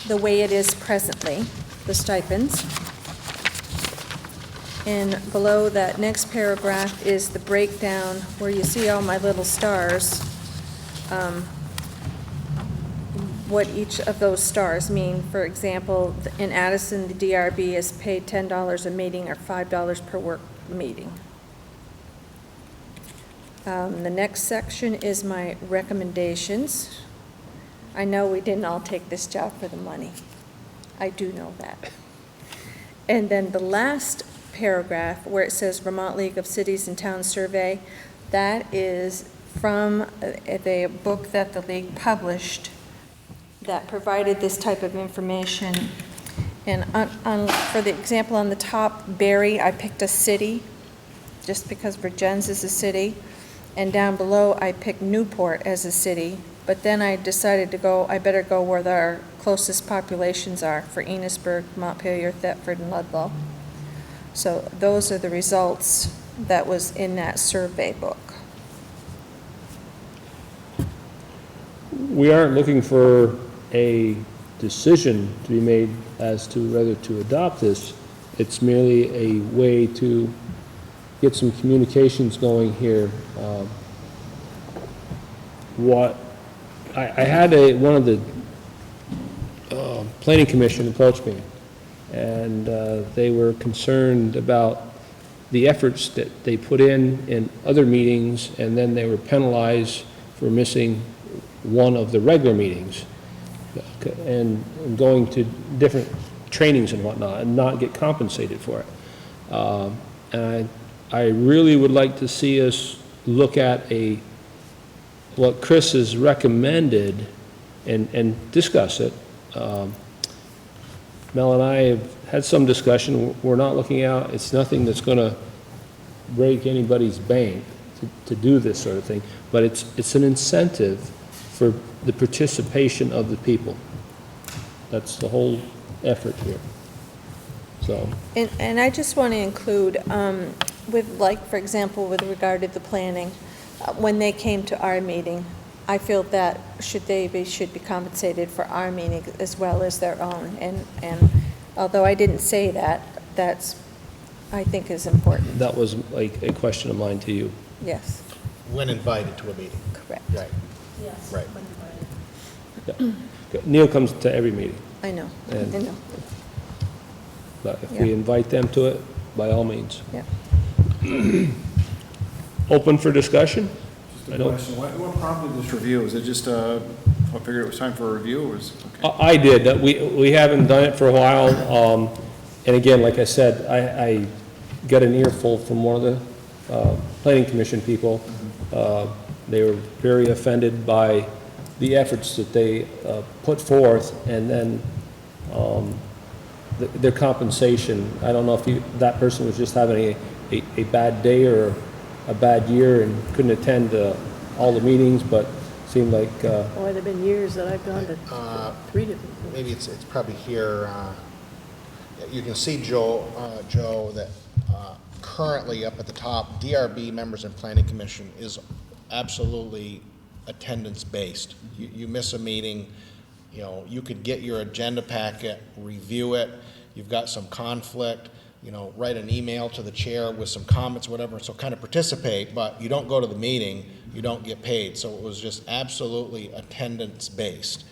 the way it is presently, the stipends. And below that next paragraph is the breakdown where you see all my little stars, what each of those stars mean. For example, in Addison, the DRB is paid $10 a meeting or $5 per work meeting. The next section is my recommendations. I know we didn't all take this job for the money. I do know that. And then the last paragraph where it says Vermont League of Cities and Towns Survey, that is from the book that the league published that provided this type of information. And for the example on the top, Barry, I picked a city just because Vergennes is a city. And down below, I picked Newport as a city. But then I decided to go, I better go where our closest populations are, for Enosburg, Montpelier, Thetford, and Ludlow. So those are the results that was in that survey book. We aren't looking for a decision to be made as to whether to adopt this. It's merely a way to get some communications going here. I had one of the planning commission approach me, and they were concerned about the efforts that they put in other meetings, and then they were penalized for missing one of the regular meetings and going to different trainings and whatnot, and not get compensated for it. And I really would like to see us look at what Chris has recommended and discuss it. Mel and I have had some discussion. We're not looking out, it's nothing that's gonna break anybody's bank to do this sort of thing, but it's an incentive for the participation of the people. That's the whole effort here. So, And I just want to include, with, like, for example, with regard to the planning, when they came to our meeting, I feel that they should be compensated for our meeting as well as their own. And although I didn't say that, that's, I think, is important. that was like a question of mine to you. Yes, When invited to a meeting. correct. Right, Yes. right. Yeah. Neil comes to every meeting, I know, I And- know, but if we Yeah. invite them to it, by all means. yeah. Open for discussion? Just I a don't- question, what prompted this review? Is it just, I figured it was time for a review, or was, okay. I did, that we haven't done it for a while, and again, like I said, I got an earful from one of the planning commission people. They were very offended by the efforts that they put forth, and then their compensation. I don't know if that person was just having a bad day or a bad year and couldn't attend all the meetings, but seemed like, Boy, there've been years that I've gone to 3 different. Maybe it's probably here, you can see, Joe, that currently up at the top, DRB members and planning commission is absolutely attendance-based. You miss a meeting, you could get your agenda packet, review it, you've got some conflict, write an email to the chair with some comments, whatever, so kind of participate, but you don't go to the meeting, you don't get paid. So it was just absolutely attendance-based.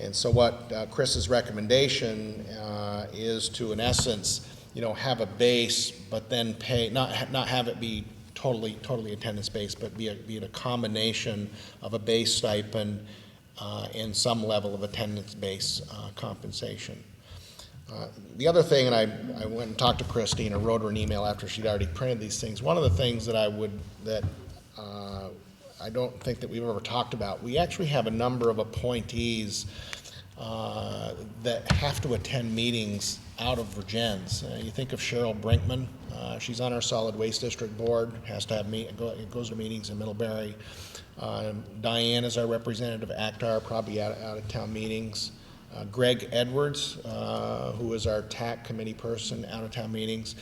And so what Chris's recommendation is to, in essence, have a base, but then pay, not have it be totally attendance-based, but be it a combination of a base stipend and some level of attendance-based compensation. The other thing, and I went and talked to Christine, or wrote her an email after she'd already printed these things. One of the things that I don't think that we've ever talked about, we actually have a number of appointees that have to attend meetings out of Vergennes. You think of Cheryl Brinkman, she's on our Solid Waste District Board, has to have goes to meetings in Middlebury. Diane is our representative at ACTAR, probably out of town meetings. Greg Edwards, who is our TAC committee person, out of town meetings.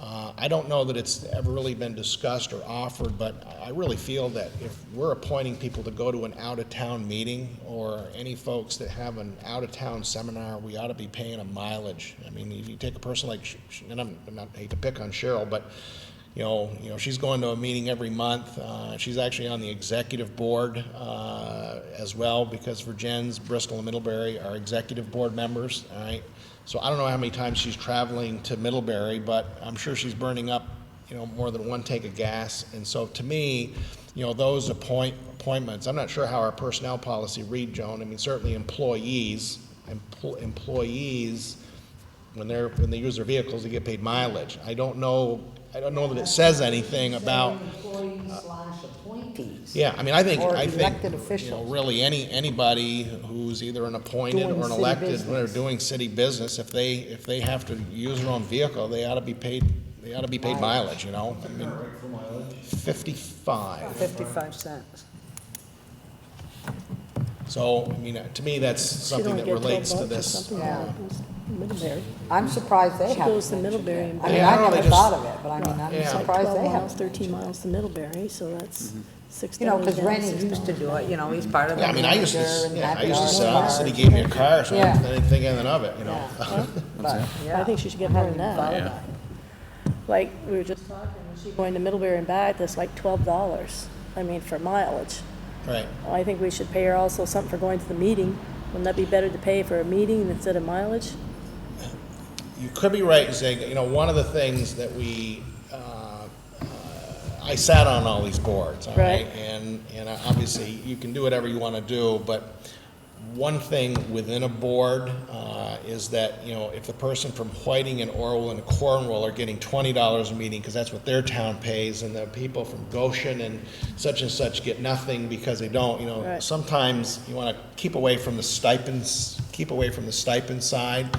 I don't know that it's ever really been discussed or offered, but I really feel that if we're appointing people to go to an out-of-town meeting, or any folks that have an out-of-town seminar, we ought to be paying them mileage. I mean, if you take a person like, and I hate to pick on Cheryl, but she's going to a meeting every month. She's actually on the executive board as well, because Vergennes, Bristol, and Middlebury are executive board members. All right. So I don't know how many times she's traveling to Middlebury, but I'm sure she's burning up, more than one tank of gas. And so to me, those appointments, I'm not sure how our personnel policy read, Joan. I mean, certainly employees, when they use their vehicles, they get paid mileage. I don't know that it says anything about. Employees/appointees. Yeah, I mean, I think elected officials. really anybody who's either an appointed Doing or an city elected, when they're business. doing city business, if they have to use their own vehicle, they ought to be paid mileage, I mean, 55. 55 cents. So, I mean, to me, that's something that relates to this. Yeah. Middlebury. I'm surprised they She haven't goes to mentioned Middlebury it. and I mean, Yeah, I I know, they never just- thought of it, but I mean, I'm Yeah. surprised 12 they miles, haven't. 13 miles to Middlebury, so that's $6. Because down, Rennie $6. used to do it, he's part of the Yeah, I mean, I used to manager and had sit our out, the city gave me a car, so I Yeah. didn't think anything of it, Yeah. But, yeah. I think she should get more than I hadn't thought that. about it. Like, we were just talking, when she's going to Middlebury and back, that's like $12, for mileage. Right. Well, I think we should pay her also something for going to the meeting. Wouldn't that be better to pay for a meeting instead of mileage? you could be right, Zig. You know, one of the things that I sat on all these boards, all right? Right. And obviously, you can do whatever you want to do, but one thing within a board is that, you know, if the person from Whiting and Orwell and Cornwall are getting $20 a meeting, because that's what their town pays, and the people from Goshen and such get nothing because they don't, you know, Right. sometimes you want to keep away from the stipends, side,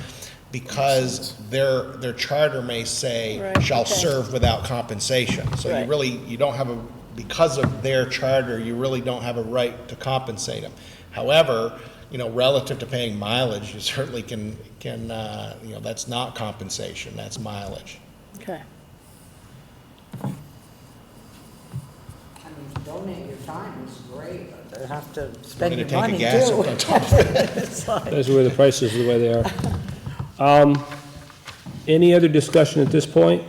because their charter may say, Right, shall okay. serve without compensation. So Right. you don't have because of their charter, you really don't have a right to compensate them. However, you know, relative to paying mileage, you certainly can, you know, that's not compensation, that's mileage. Okay. I mean, to donate your time is great, but to have to spend Gonna your take a money gas too. up on top of it. It's like- That's where the prices are the way they are. Any other discussion at this point?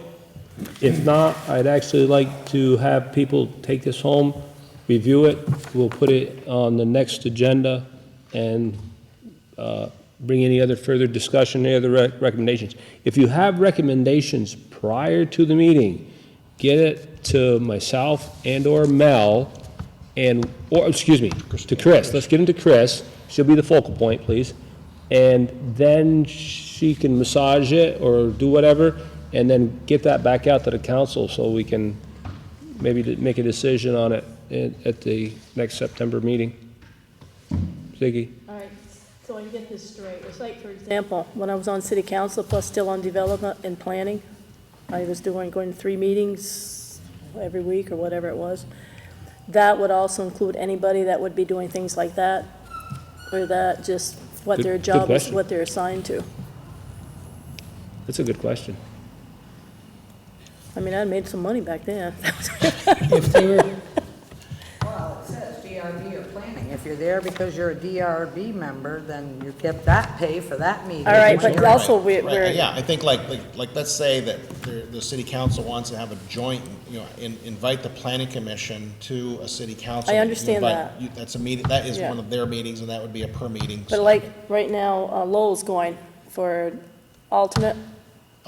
If not, I'd actually like to have people take this home, review it. We'll put it on the next agenda and bring any other further discussion, any other recommendations. If you have recommendations prior to the meeting, get it to myself and/or Mel, or excuse me, to Chris. Let's get them to Chris. She'll be the focal point, please. And then she can massage it or do whatever, and then get that back out to the council so we can maybe make a decision on it at the next September meeting. Ziggy? All right, so I can get this straight. It's like, for example, when I was on city council, plus still on development and planning, I was going to 3 meetings every week or whatever it was. That would also include anybody that would be doing things like that? Or that just what their Good job is, question. what they're assigned to? That's a good question. I mean, I made some money back then. If they were, Well, it says DRB or planning. If you're there because you're a DRB member, then you get that pay for that meeting. All right, When but you're- also Right, we're, yeah, I think like, let's say that the city council wants to have a joint, you know, invite the planning commission to a city council. I You understand invite- that. That's a meeting, that is Yeah. one of their meetings, and that would be a per meeting. but so- like, right now, Lowell's going for alternate,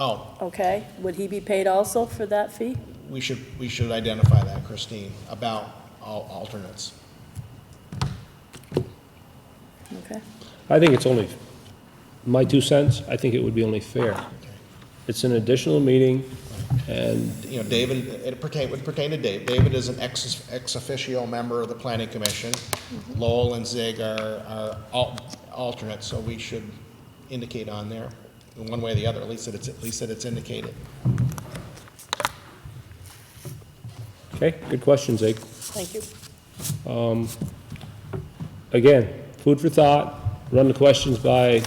Oh, okay? Would he be paid also for that fee? we should identify that, Christine, about all alternates. Okay. I think it's only, my 2 cents, I think it would be only fair. It's an additional meeting, and You know, David, would pertain to Dave. David is an ex officio member of the planning commission. Lowell and Zig are alternates, so we should indicate on there, in one way or the other, at least that it's indicated. okay, good question, Zig. Thank you. Again, food for thought, run the questions by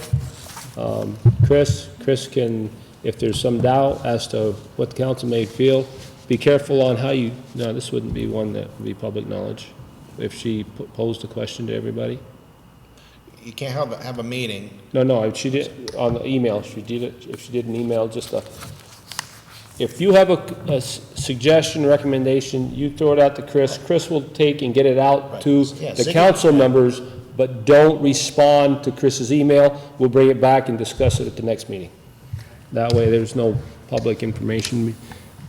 Chris. Chris can, if there's some doubt as to what the council may feel, be careful on how you, no, this wouldn't be one that would be public knowledge, if she posed a question to everybody. You can't have a meeting. No, if she did, on the email, if she did an email, just a, if you have a suggestion, recommendation, you throw it out to Chris. Chris will take and get it out Right. to Yeah, the Ziggy- council members, but don't respond to Chris's email. We'll bring it back and discuss it at the next meeting. That way, there's no public information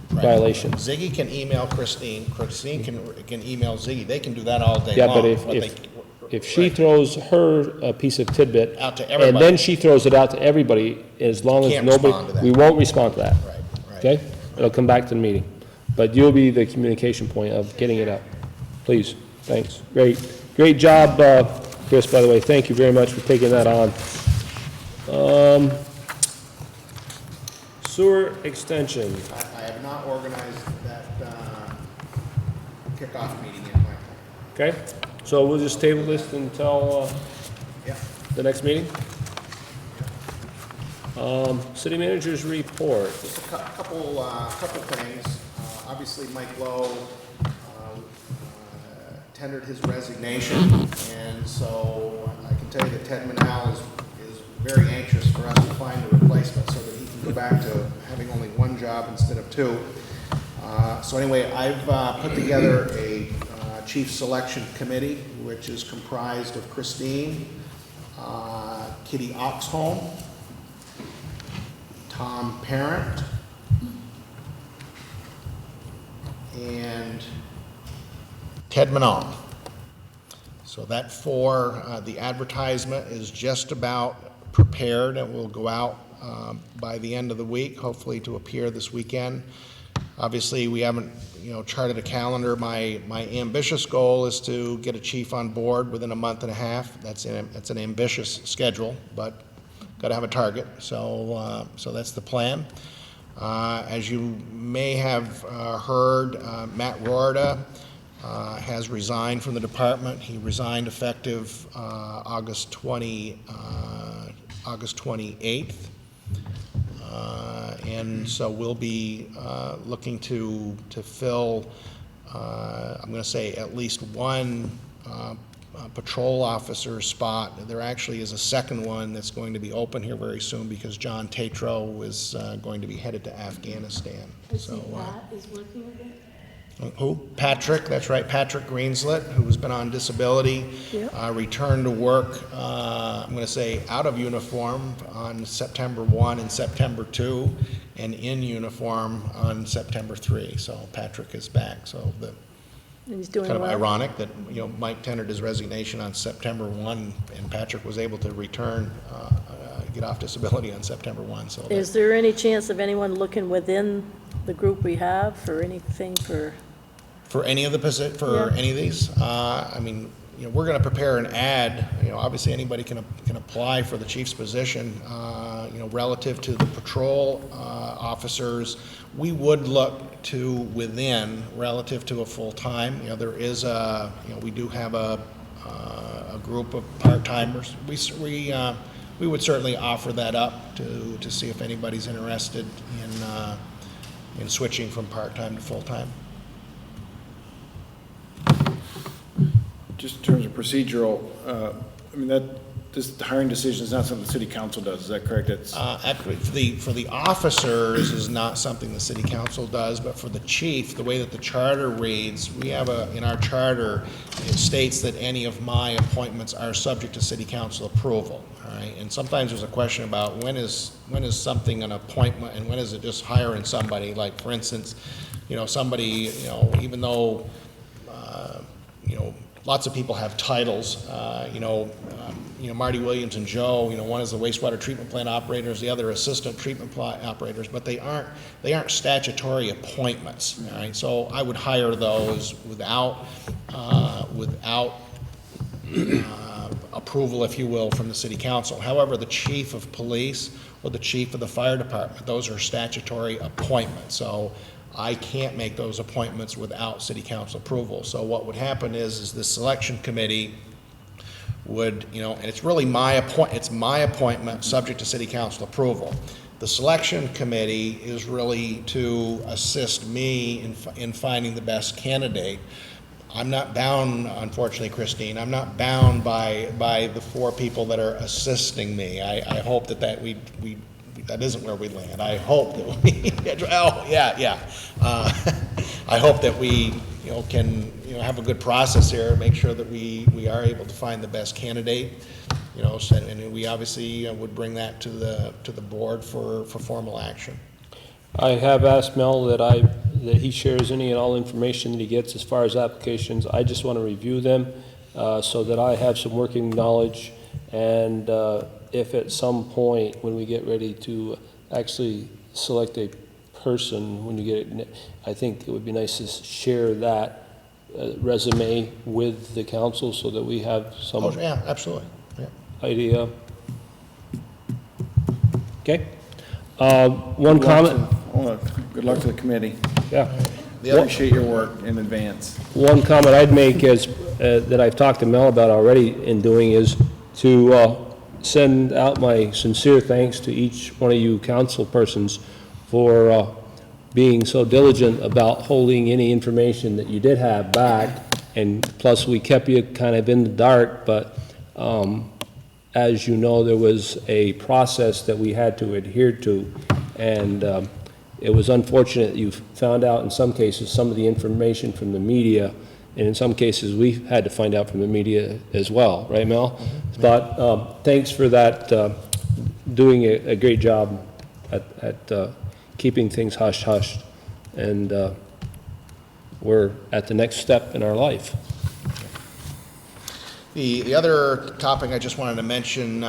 Right. violation. Ziggy can email Christine can email Ziggy. They can do that all day Yeah, long. but What if she right. throws her a piece of tidbit. Out to And everybody. then she throws it out to everybody, as long as Can't nobody, respond to that. we won't respond to that. Right, right. Okay? It'll come back to the meeting. But you'll be the communication point of getting it out. Please, thanks. Great job, Chris, by the way. Thank you very much for taking that on. Sewer extension. I have not organized that kickoff meeting yet, Mike. Okay? So we'll just table this until Yeah. the next meeting? City manager's report. Just a couple things. Obviously, Mike Lowe tendered his resignation, and so I can tell you that Ted Manal is very anxious for us to find a replacement so that he can go back to having only one job instead of 2. So anyway, I've put together a chief selection committee, which is comprised of Christine, Kitty Oxholm, Tom Parent, and Ted Manal. So that the advertisement is just about prepared and will go out by the end of the week, hopefully to appear this weekend. Obviously, we haven't, charted a calendar. My ambitious goal is to get a chief on board within a month and a half. That's an ambitious schedule, but got to have a target. So that's the plan. As you may have heard, Matt Rorda has resigned from the department. He resigned effective August 28th. And so we'll be looking to fill, I'm going to say, at least one patrol officer spot. There actually is a second one that's going to be open here very soon because John Tatro is going to be headed to Afghanistan. So Matt is working again? who? Patrick, that's right, Patrick Greenslet, who's been on disability, returned to work, I'm going to say, out of uniform on September 1 and September 2, and in uniform on September 3. So Patrick is back. So And he's doing kind of well? ironic that, Mike tendered his resignation on September 1, and Patrick was able to return, get off disability on September 1. So Is there any chance of anyone looking within the group we have for anything for any of any of these, I mean, we're going to prepare an ad. Obviously anybody can apply for the chief's position. Relative to the patrol officers, we would look to within relative to a full time. There is we do have a group of part timers. We would certainly offer that up to see if anybody's interested in switching from part time to full time. Just in terms of procedural, this hiring decision is not something the city council does, is that correct? Actually, for the officers is not something the city council does, but for the chief, the way that the charter reads, we have in our charter, it states that any of my appointments are subject to city council approval, all right? And sometimes there's a question about when is something an appointment and when is it just hiring somebody? Like, for instance, somebody, even though, lots of people have titles, Marty Williams and Joe, one is the wastewater treatment plant operators, the other assistant treatment plant operators, but they aren't statutory appointments, all right? So I would hire those without approval, if you will, from the city council. However, the chief of police or the chief of the fire department, those are statutory appointments. So I can't make those appointments without city council approval. So what would happen is the selection committee would, and it's really my appointment subject to city council approval. The selection committee is really to assist me in finding the best candidate. I'm not bound, unfortunately, Christine, I'm not bound by the 4 people that are assisting me. I hope that that isn't where we land. I hope that we, I hope that we, can, have a good process here, make sure that we are able to find the best candidate, and we obviously would bring that to the board for formal action. I have asked Mel that he shares any and all information that he gets as far as applications. I just want to review them so that I have some working knowledge, and if at some point when we get ready to actually select a person, when you get it, I think it would be nice to share that resume with the council so that we have some Absolutely. Yeah. idea. Okay. One comment. Good luck to the committee. Yeah. Appreciate your work in advance. One comment I'd make is, that I've talked to Mel about already in doing, is to send out my sincere thanks to each one of you council persons for being so diligent about holding any information that you did have back, and plus we kept you kind of in the dark, but as you know, there was a process that we had to adhere to, and it was unfortunate you found out in some cases some of the information from the media, and in some cases we had to find out from the media as well, right, Mel? Mm-hmm. But thanks for that, doing a great job at keeping things hush-hush. And we're at the next step in our life. The other topic I just wanted to mention,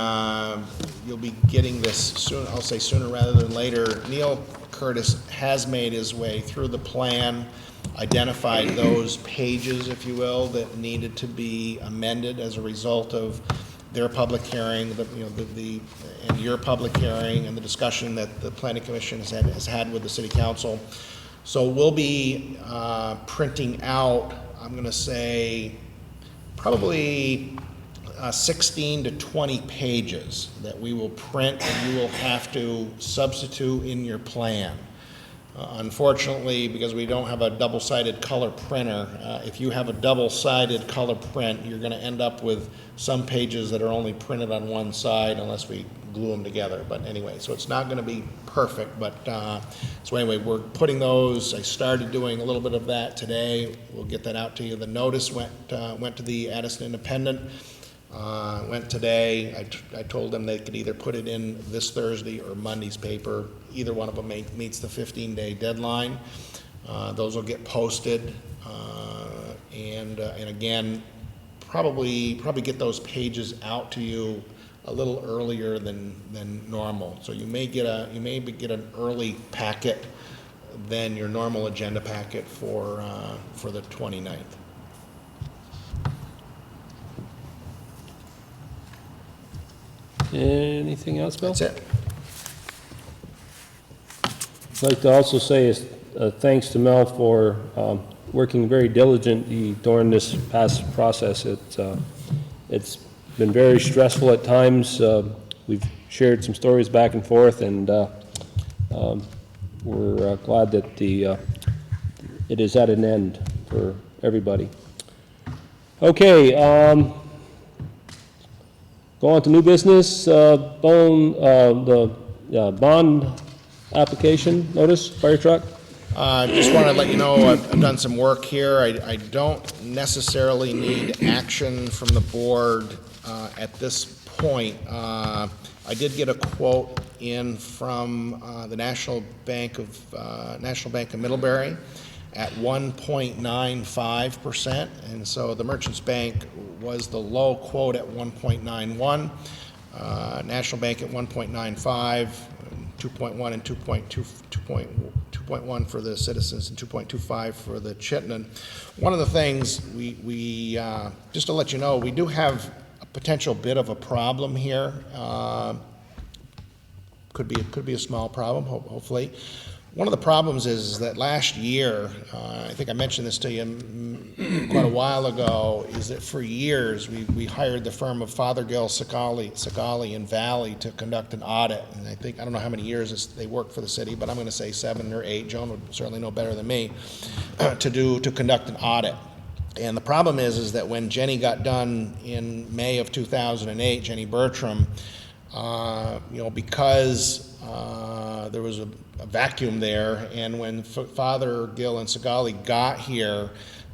you'll be getting this soon, I'll say sooner rather than later. Neil Curtis has made his way through the plan, identified those pages, if you will, that needed to be amended as a result of their public hearing, and your public hearing, and the discussion that the Planning Commission has had with the City Council. So we'll be printing out, I'm going to say, probably 16 to 20 pages that we will print and you will have to substitute in your plan. Unfortunately, because we don't have a double-sided color printer, if you have a double-sided color print, you're going to end up with some pages that are only printed on one side unless we glue them together. But anyway, so it's not going to be perfect. But so anyway, we're putting those. I started doing a little bit of that today. We'll get that out to you. The notice went to the Addison Independent. Went today. I told them they could either put it in this Thursday or Monday's paper. Either one of them meets the 15-day deadline. Those will get posted, and again, probably get those pages out to you a little earlier than normal. So you may get an early packet than your normal agenda packet for the 29th. Anything else, Bill? That's it. I'd like to also say thanks to Mel for working very diligently during this past process. It's been very stressful at times. We've shared some stories back and forth, and we're glad that it is at an end for everybody. Okay, go on to new business. The bond application notice, fire truck. Just want to let you know I've done some work here. I don't necessarily need action from the board at this point. I did get a quote in from the National Bank of Middlebury at 1.95%, and so the Merchants Bank was the low quote at 1.91, National Bank at 1.95, 2.1 and 2.1 for the Citizens and 2.25 for the Chittenden. One of the things we just to let you know, we do have a potential bit of a problem here. Could be a small problem, hopefully. One of the problems is that last year, I think I mentioned this to you quite a while ago, is that for years we hired the firm of Fothergill, Sakali, and Valley to conduct an audit. And I don't know how many years they worked for the city, but I'm going to say 7 or 8. Joan would certainly know better than me, to conduct an audit. And the problem is that when Jenny got done in May of 2008, Jenny Bertram, because there was a vacuum there, and when Fothergill and Sagali got here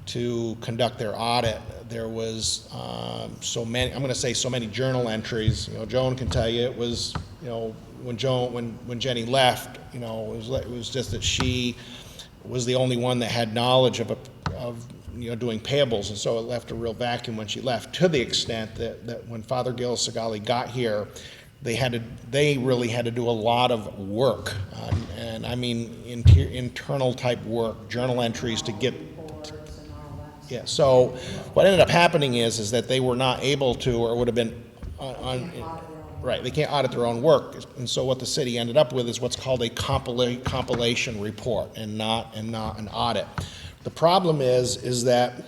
to conduct their audit, there was so many journal entries. Joan can tell you it was, when Jenny left, it was just that she was the only one that had knowledge of doing payables, and so it left a real vacuum when she left, to the extent that when Fothergill Sagali got here, they really had to do a lot of work, and I mean internal type work, journal entries to get. Yeah. So what ended up happening is that they were not able to, or would have been right. They can't audit their own work, and so what the city ended up with is what's called a compilation report, and not an audit. The problem is that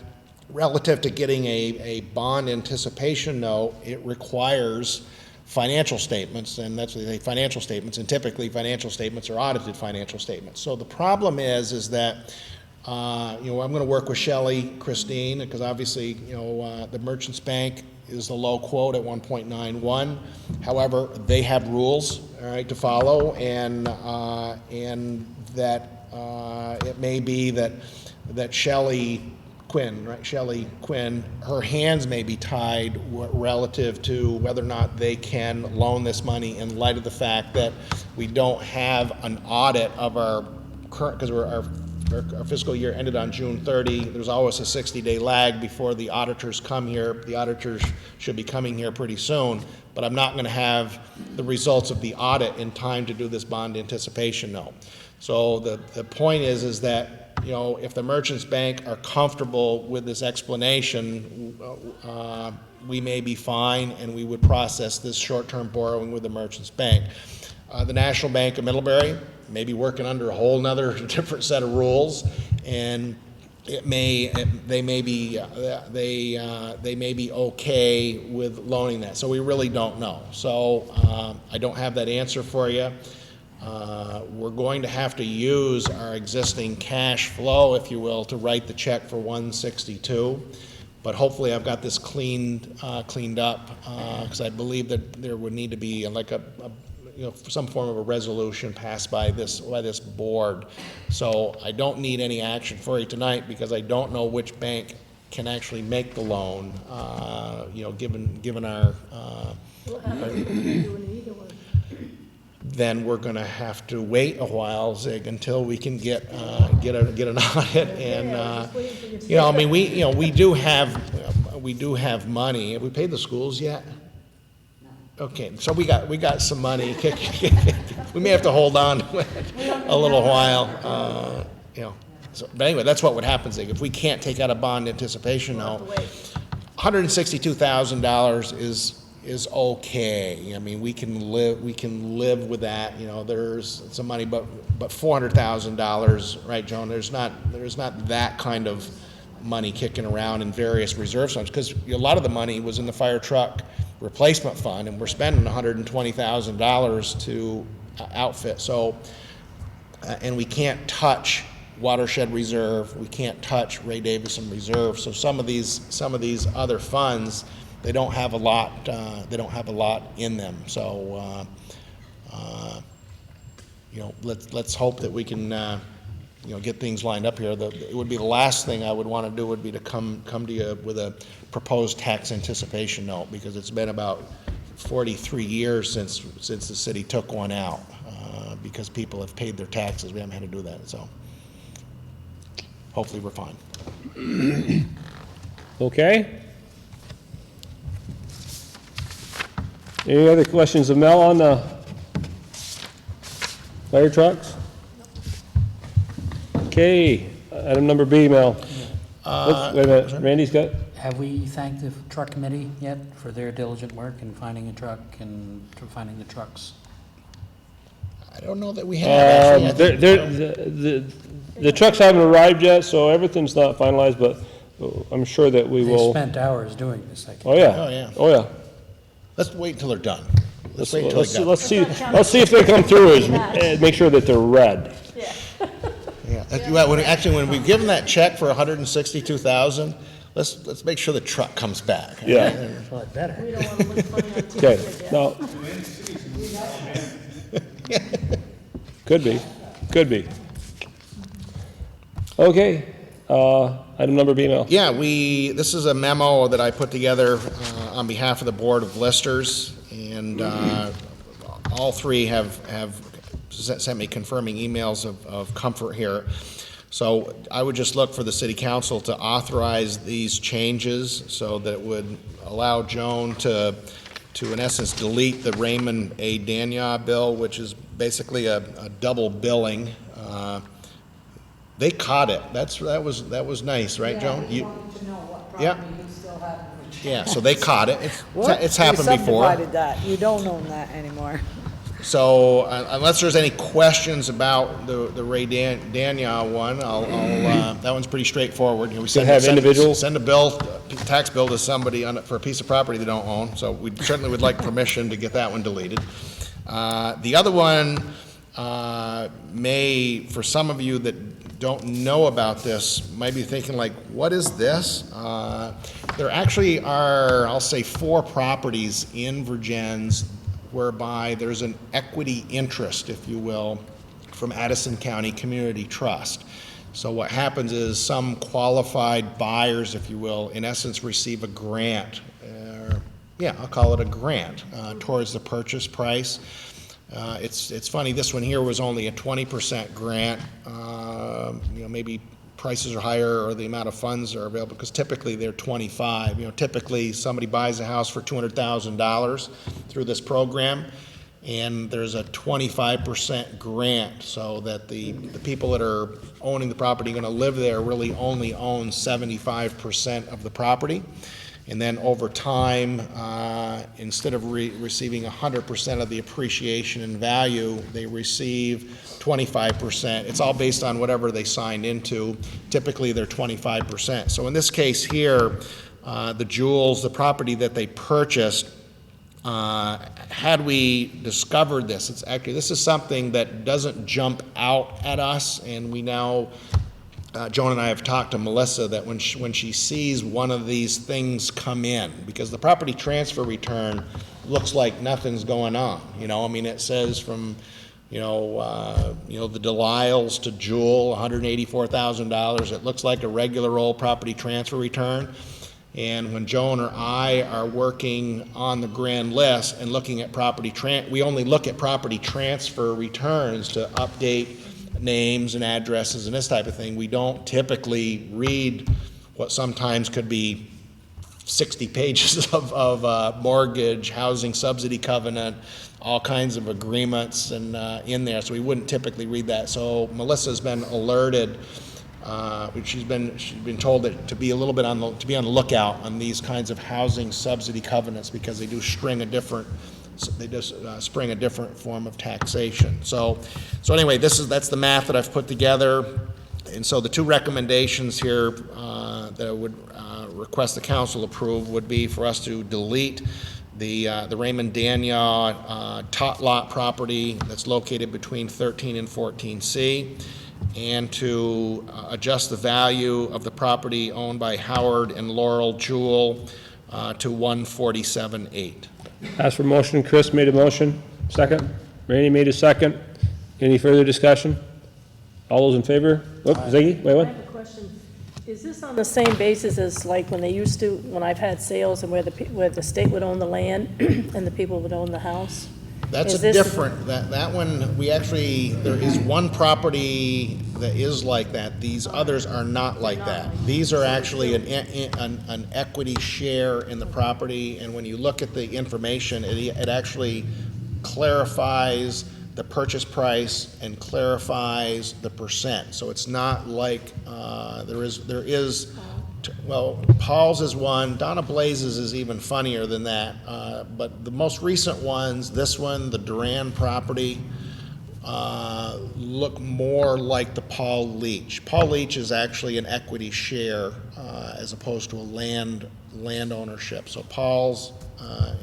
relative to getting a bond anticipation note, it requires financial statements, and that's what they say, financial statements, and typically financial statements are audited financial statements. So the problem is that I'm going to work with Shelley, Christine, because obviously the Merchants Bank is the low quote at 1.91. However, they have rules, all right, to follow, and that it may be that Shelley Quinn, her hands may be tied relative to whether or not they can loan this money in light of the fact that we don't have an audit of our current, because our fiscal year ended on June 30. There's always a 60-day lag before the auditors come here. The auditors should be coming here pretty soon, but I'm not going to have the results of the audit in time to do this bond anticipation note. So the point is that, you know, if the Merchants Bank are comfortable with this explanation, we may be fine, and we would process this short-term borrowing with the Merchants Bank. The National Bank of Middlebury may be working under a whole nother different set of rules, and they may be okay with loaning that. So we really don't know. So I don't have that answer for you. We're going to have to use our existing cash flow, if you will, to write the check for 162. But hopefully I've got this cleaned up, because I believe that there would need to be like some form of a resolution passed by this board. So I don't need any action for you tonight, because I don't know which bank can actually make the loan, given our, then we're going to have to wait a while, Zig, until we can get an audit. And I mean, we do have money. Have we paid the schools yet? Okay, so we got some money. We may have to hold on to it a little while. So, but anyway, that's what would happen, Zig, if we can't take out a bond anticipation note. $162,000 is okay. I mean, we can live with that. There's some money, but $400,000, right, Joan? There's not that kind of money kicking around in various reserve funds, because a lot of the money was in the fire truck replacement fund, and we're spending $120,000 to outfit. So, and we can't touch watershed reserve. We can't touch Ray Davison reserve. So some of these other funds, they don't have a lot. They don't have a lot in them. So, let's hope that we can, get things lined up here. It would be the last thing I would want to do would be to come to you with a proposed tax anticipation note, because it's been about 43 years since the city took one out, because people have paid their taxes. We haven't had to do that. So hopefully we're fine. Okay. Any other questions of Mel on the fire trucks? Okay, item number B, Mel. Wait a minute, Randy's got? Have we thanked the truck committee yet for their diligent work in finding a truck and finding the trucks? I don't know that we have. Actually, the trucks haven't arrived yet, so everything's not finalized, but I'm sure that we They will. spent hours doing this, I can Oh, yeah. Oh, yeah. Oh, yeah. Let's wait until they're done. Let's see if they come through and make sure that they're red. Yeah. When we give them that check for $162,000, let's make sure the truck comes back. Yeah. Well, it better. We don't want to look funny on TV. Okay, now. Could be. Okay, item number B, Mel. Yeah, this is a memo that I put together on behalf of the Board of Listers, and all three have sent me confirming emails of comfort here. So I would just look for the City Council to authorize these changes so that it would allow Joan to in essence delete the Raymond A. Dania bill, which is basically a double billing. They caught it. That was nice, right, Joan? You wanted to know what Yeah. property you still have. Yeah, so they caught it. It's You happened before. subdivided that. You don't own that anymore. So unless there's any questions about the Ray Dania one, that one's pretty straightforward. We individuals? send a tax bill to somebody for a piece of property they don't own. So we certainly would like permission to get that one deleted. The other one for some of you that don't know about this, might be thinking like, what is this? There actually are, I'll say, 4 properties in Vergennes whereby there's an equity interest, if you will, from Addison County Community Trust. So what happens is some qualified buyers, if you will, in essence receive a grant, I'll call it a grant, towards the purchase price. It's funny, this one here was only a 20% grant. Maybe prices are higher or the amount of funds are available, because typically they're 25. Typically somebody buys a house for $200,000 through this program, and there's a 25% grant, so that the people that are owning the property, going to live there, really only own 75% of the property. And then over time, instead of receiving 100% of the appreciation and value, they receive 25%. It's all based on whatever they signed into. Typically, they're 25%. So in this case here, the Jewels, the property that they purchased, had we discovered this, this is something that doesn't jump out at us, and we now, Joan and I have talked to Melissa that when she sees one of these things come in, because the property transfer return looks like nothing's going on, it says from, the Delisles to Jewel, $184,000. It looks like a regular old property transfer return. And when Joan or I are working on the grand list and looking at we only look at property transfer returns to update names and addresses and this type of thing. We don't typically read what sometimes could be 60 pages of mortgage, housing subsidy covenant, all kinds of agreements and in there. So we wouldn't typically read that. So Melissa's been alerted. She's been told that to be a little bit on the lookout on these kinds of housing subsidy covenants, because they do spring a different form of taxation. So anyway, that's the math that I've put together. And so the two recommendations here that I would request the council approve would be for us to delete the Raymond Daniel tot lot property that's located between 13 and 14C, and to adjust the value of the property owned by Howard and Laurel Jewell to $147,800. Ask for motion. Chris made a motion. Second. Randy made a second. Any further discussion? All those in favor? Oh, Ziggy, wait, I what? have a question. Is this on the same basis as like when I've had sales and where the state would own the land and the people would own the house? That's Is this- different. That one, there is one property that is like that. These others are not like that. These are actually an equity share in the property, and when you look at the information, it actually clarifies the purchase price and clarifies the percent. So it's not like there is. Well, Paul's is one. Donna Blaze's is even funnier than that. But the most recent ones, this one, the Duran property, look more like the Paul Leach. Paul Leach is actually an equity share as opposed to a land ownership. So Paul's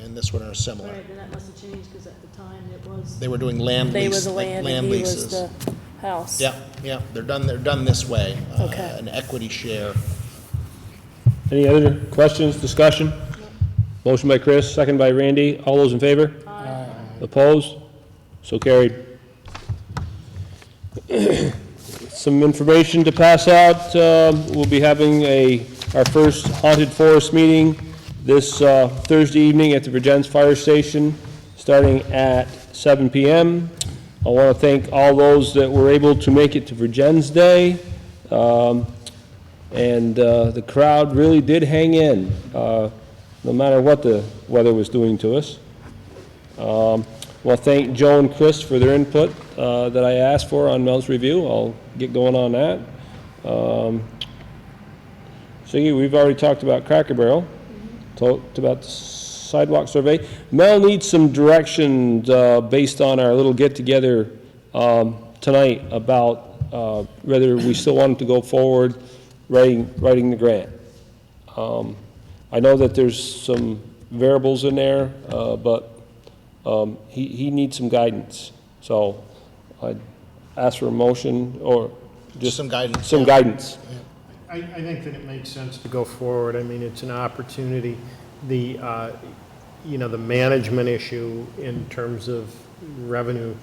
and this one are similar. Right, then that must have changed, because at the time it was, They were doing land they were lease, the land land and he leases. was the house. Yeah, they're done this way. Okay. An equity share. Any other questions, discussion? Motion by Chris, second by Randy. All those in favor? Aye. Opposed? So carried. Some information to pass out. We'll be having our first haunted forest meeting this Thursday evening at the Vergennes Fire Station, starting at 7 p.m. I want to thank all those that were able to make it to Vergennes Day. And the crowd really did hang in, no matter what the weather was doing to us. Well, thank Joe and Chris for their input that I asked for on Mel's review. I'll get going on that. Siggy, we've already talked about Cracker Barrel, talked about the sidewalk survey. Mel needs some direction based on our little get-together tonight about whether we still want to go forward writing the grant. I know that there's some variables in there, but he needs some guidance. So I'd ask for a motion or just Some guidance. Some guidance. I think that it makes sense to go forward. I mean, it's an opportunity. The management issue in terms of revenue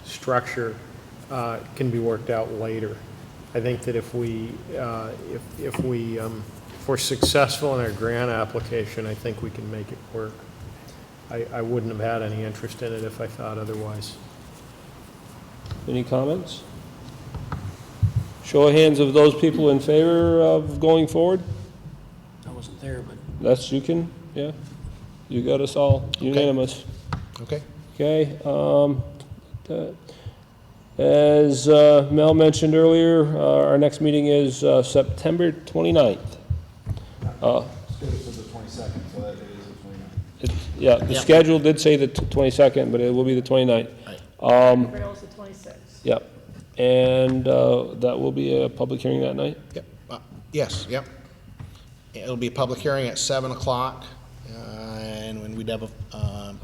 structure can be worked out later. I think that if we're successful in our grant application, I think we can make it work. I wouldn't have had any interest in it if I thought otherwise. Any comments? Show of hands of those people in favor of going forward? I wasn't there, but That's, you can, yeah. You got us all unanimous. Okay. Okay, as Mel mentioned earlier, our next meeting is September 29th. Scheduled for the 22nd, so that day is the 29th. Yeah, the schedule did say the 22nd, but it will be the 29th. Rails the 26th. Yeah, and that will be a public hearing that night? Yep. Yes, yep. It'll be a public hearing at 7 o'clock, and when we'd have a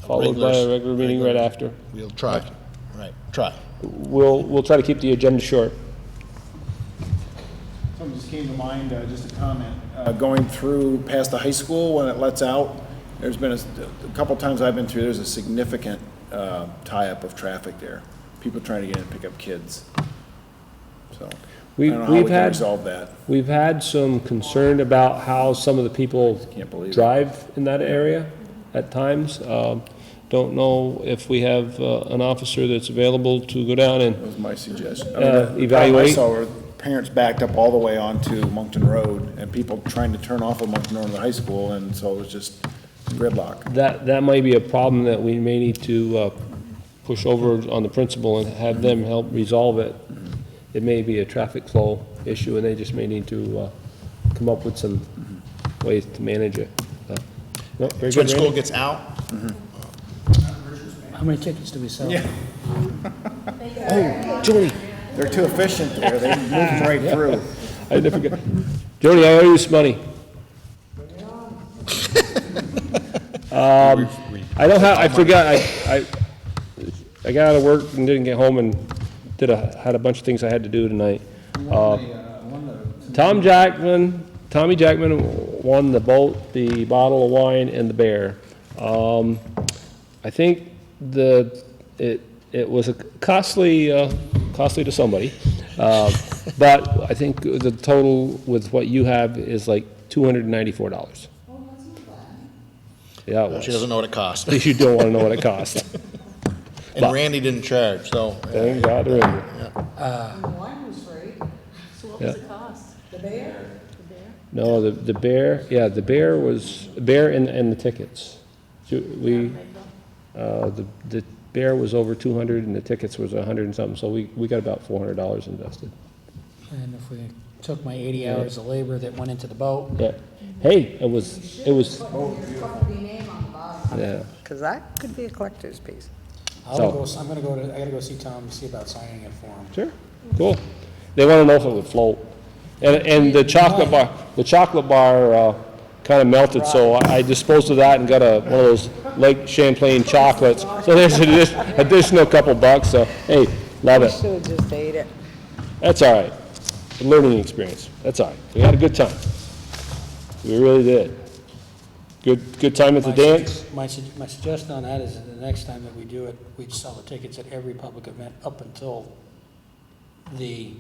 Followed by a regular meeting right after. We'll try, right, try. We'll try to keep the agenda short. Something just came to mind, just a comment. Going through past the high school when it lets out, there's been a couple times I've been through, there's a significant tie-up of traffic there. People trying to get in and pick up kids. So, I don't know how we can resolve that. We've had some concern about how some of the people Can't believe it. drive in that area at times. Don't know if we have an officer that's available to go down and That was my suggestion. evaluate. I saw where parents backed up all the way onto Moncton Road, and people trying to turn off of Moncton Road to the high school, and so it was just gridlock. That might be a problem that we may need to push over on the principal and have them help resolve it. It may be a traffic flow issue, and they just may need to come up with some ways to manage it. No, very So when good, school Randy. gets out, how many tickets do we sell? Oh, Jody, They're too efficient there, they move right through. I never forget. Jody, I owe you some money. I don't have, I forgot, I got out of work and didn't get home and had a bunch of things I had to do tonight. Tommy Jackman won the bottle of wine and the bear. I think it was a costly to somebody, but I think the total with what you have is like $294. Yeah, it was. she doesn't know what it costs. At least you don't want to know what it cost. And Randy didn't charge, so. Thank God they're in there. Wine was free. So what Yeah. was the cost? The bear? No, the bear, yeah, the bear was, bear and the tickets. So we, the bear was over 200 and the tickets was 100 and something, so we got about $400 invested. And if we took my 80 hours of labor that went into the boat, Yeah. Hey, it was, Company name on the bottom. yeah. Because that could be a collector's piece. I gotta go see Tom to see about signing it for him. Sure, cool. They want to know if it would float. And the chocolate bar kind of melted, so I disposed of that and got one of those Lake Champlain chocolates. So there's an additional couple bucks, so hey, love We it. should have just ate it. That's all right. A learning experience. That's all right. We had a good time. We really did. Good time at the dance? My suggestion on that is that the next time that we do it, we'd sell the tickets at every public event up until the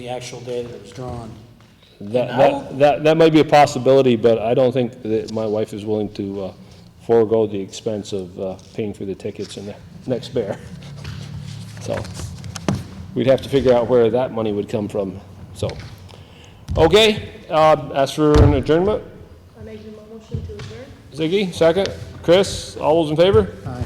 actual day that it was drawn. That might be a possibility, but I don't think that my wife is willing to forego the expense of paying for the tickets in the next bear. So we'd have to figure out where that money would come from, so. Okay, ask for an adjournment. I make a motion to adjourn. Ziggy, second. Chris, all those in favor? Aye.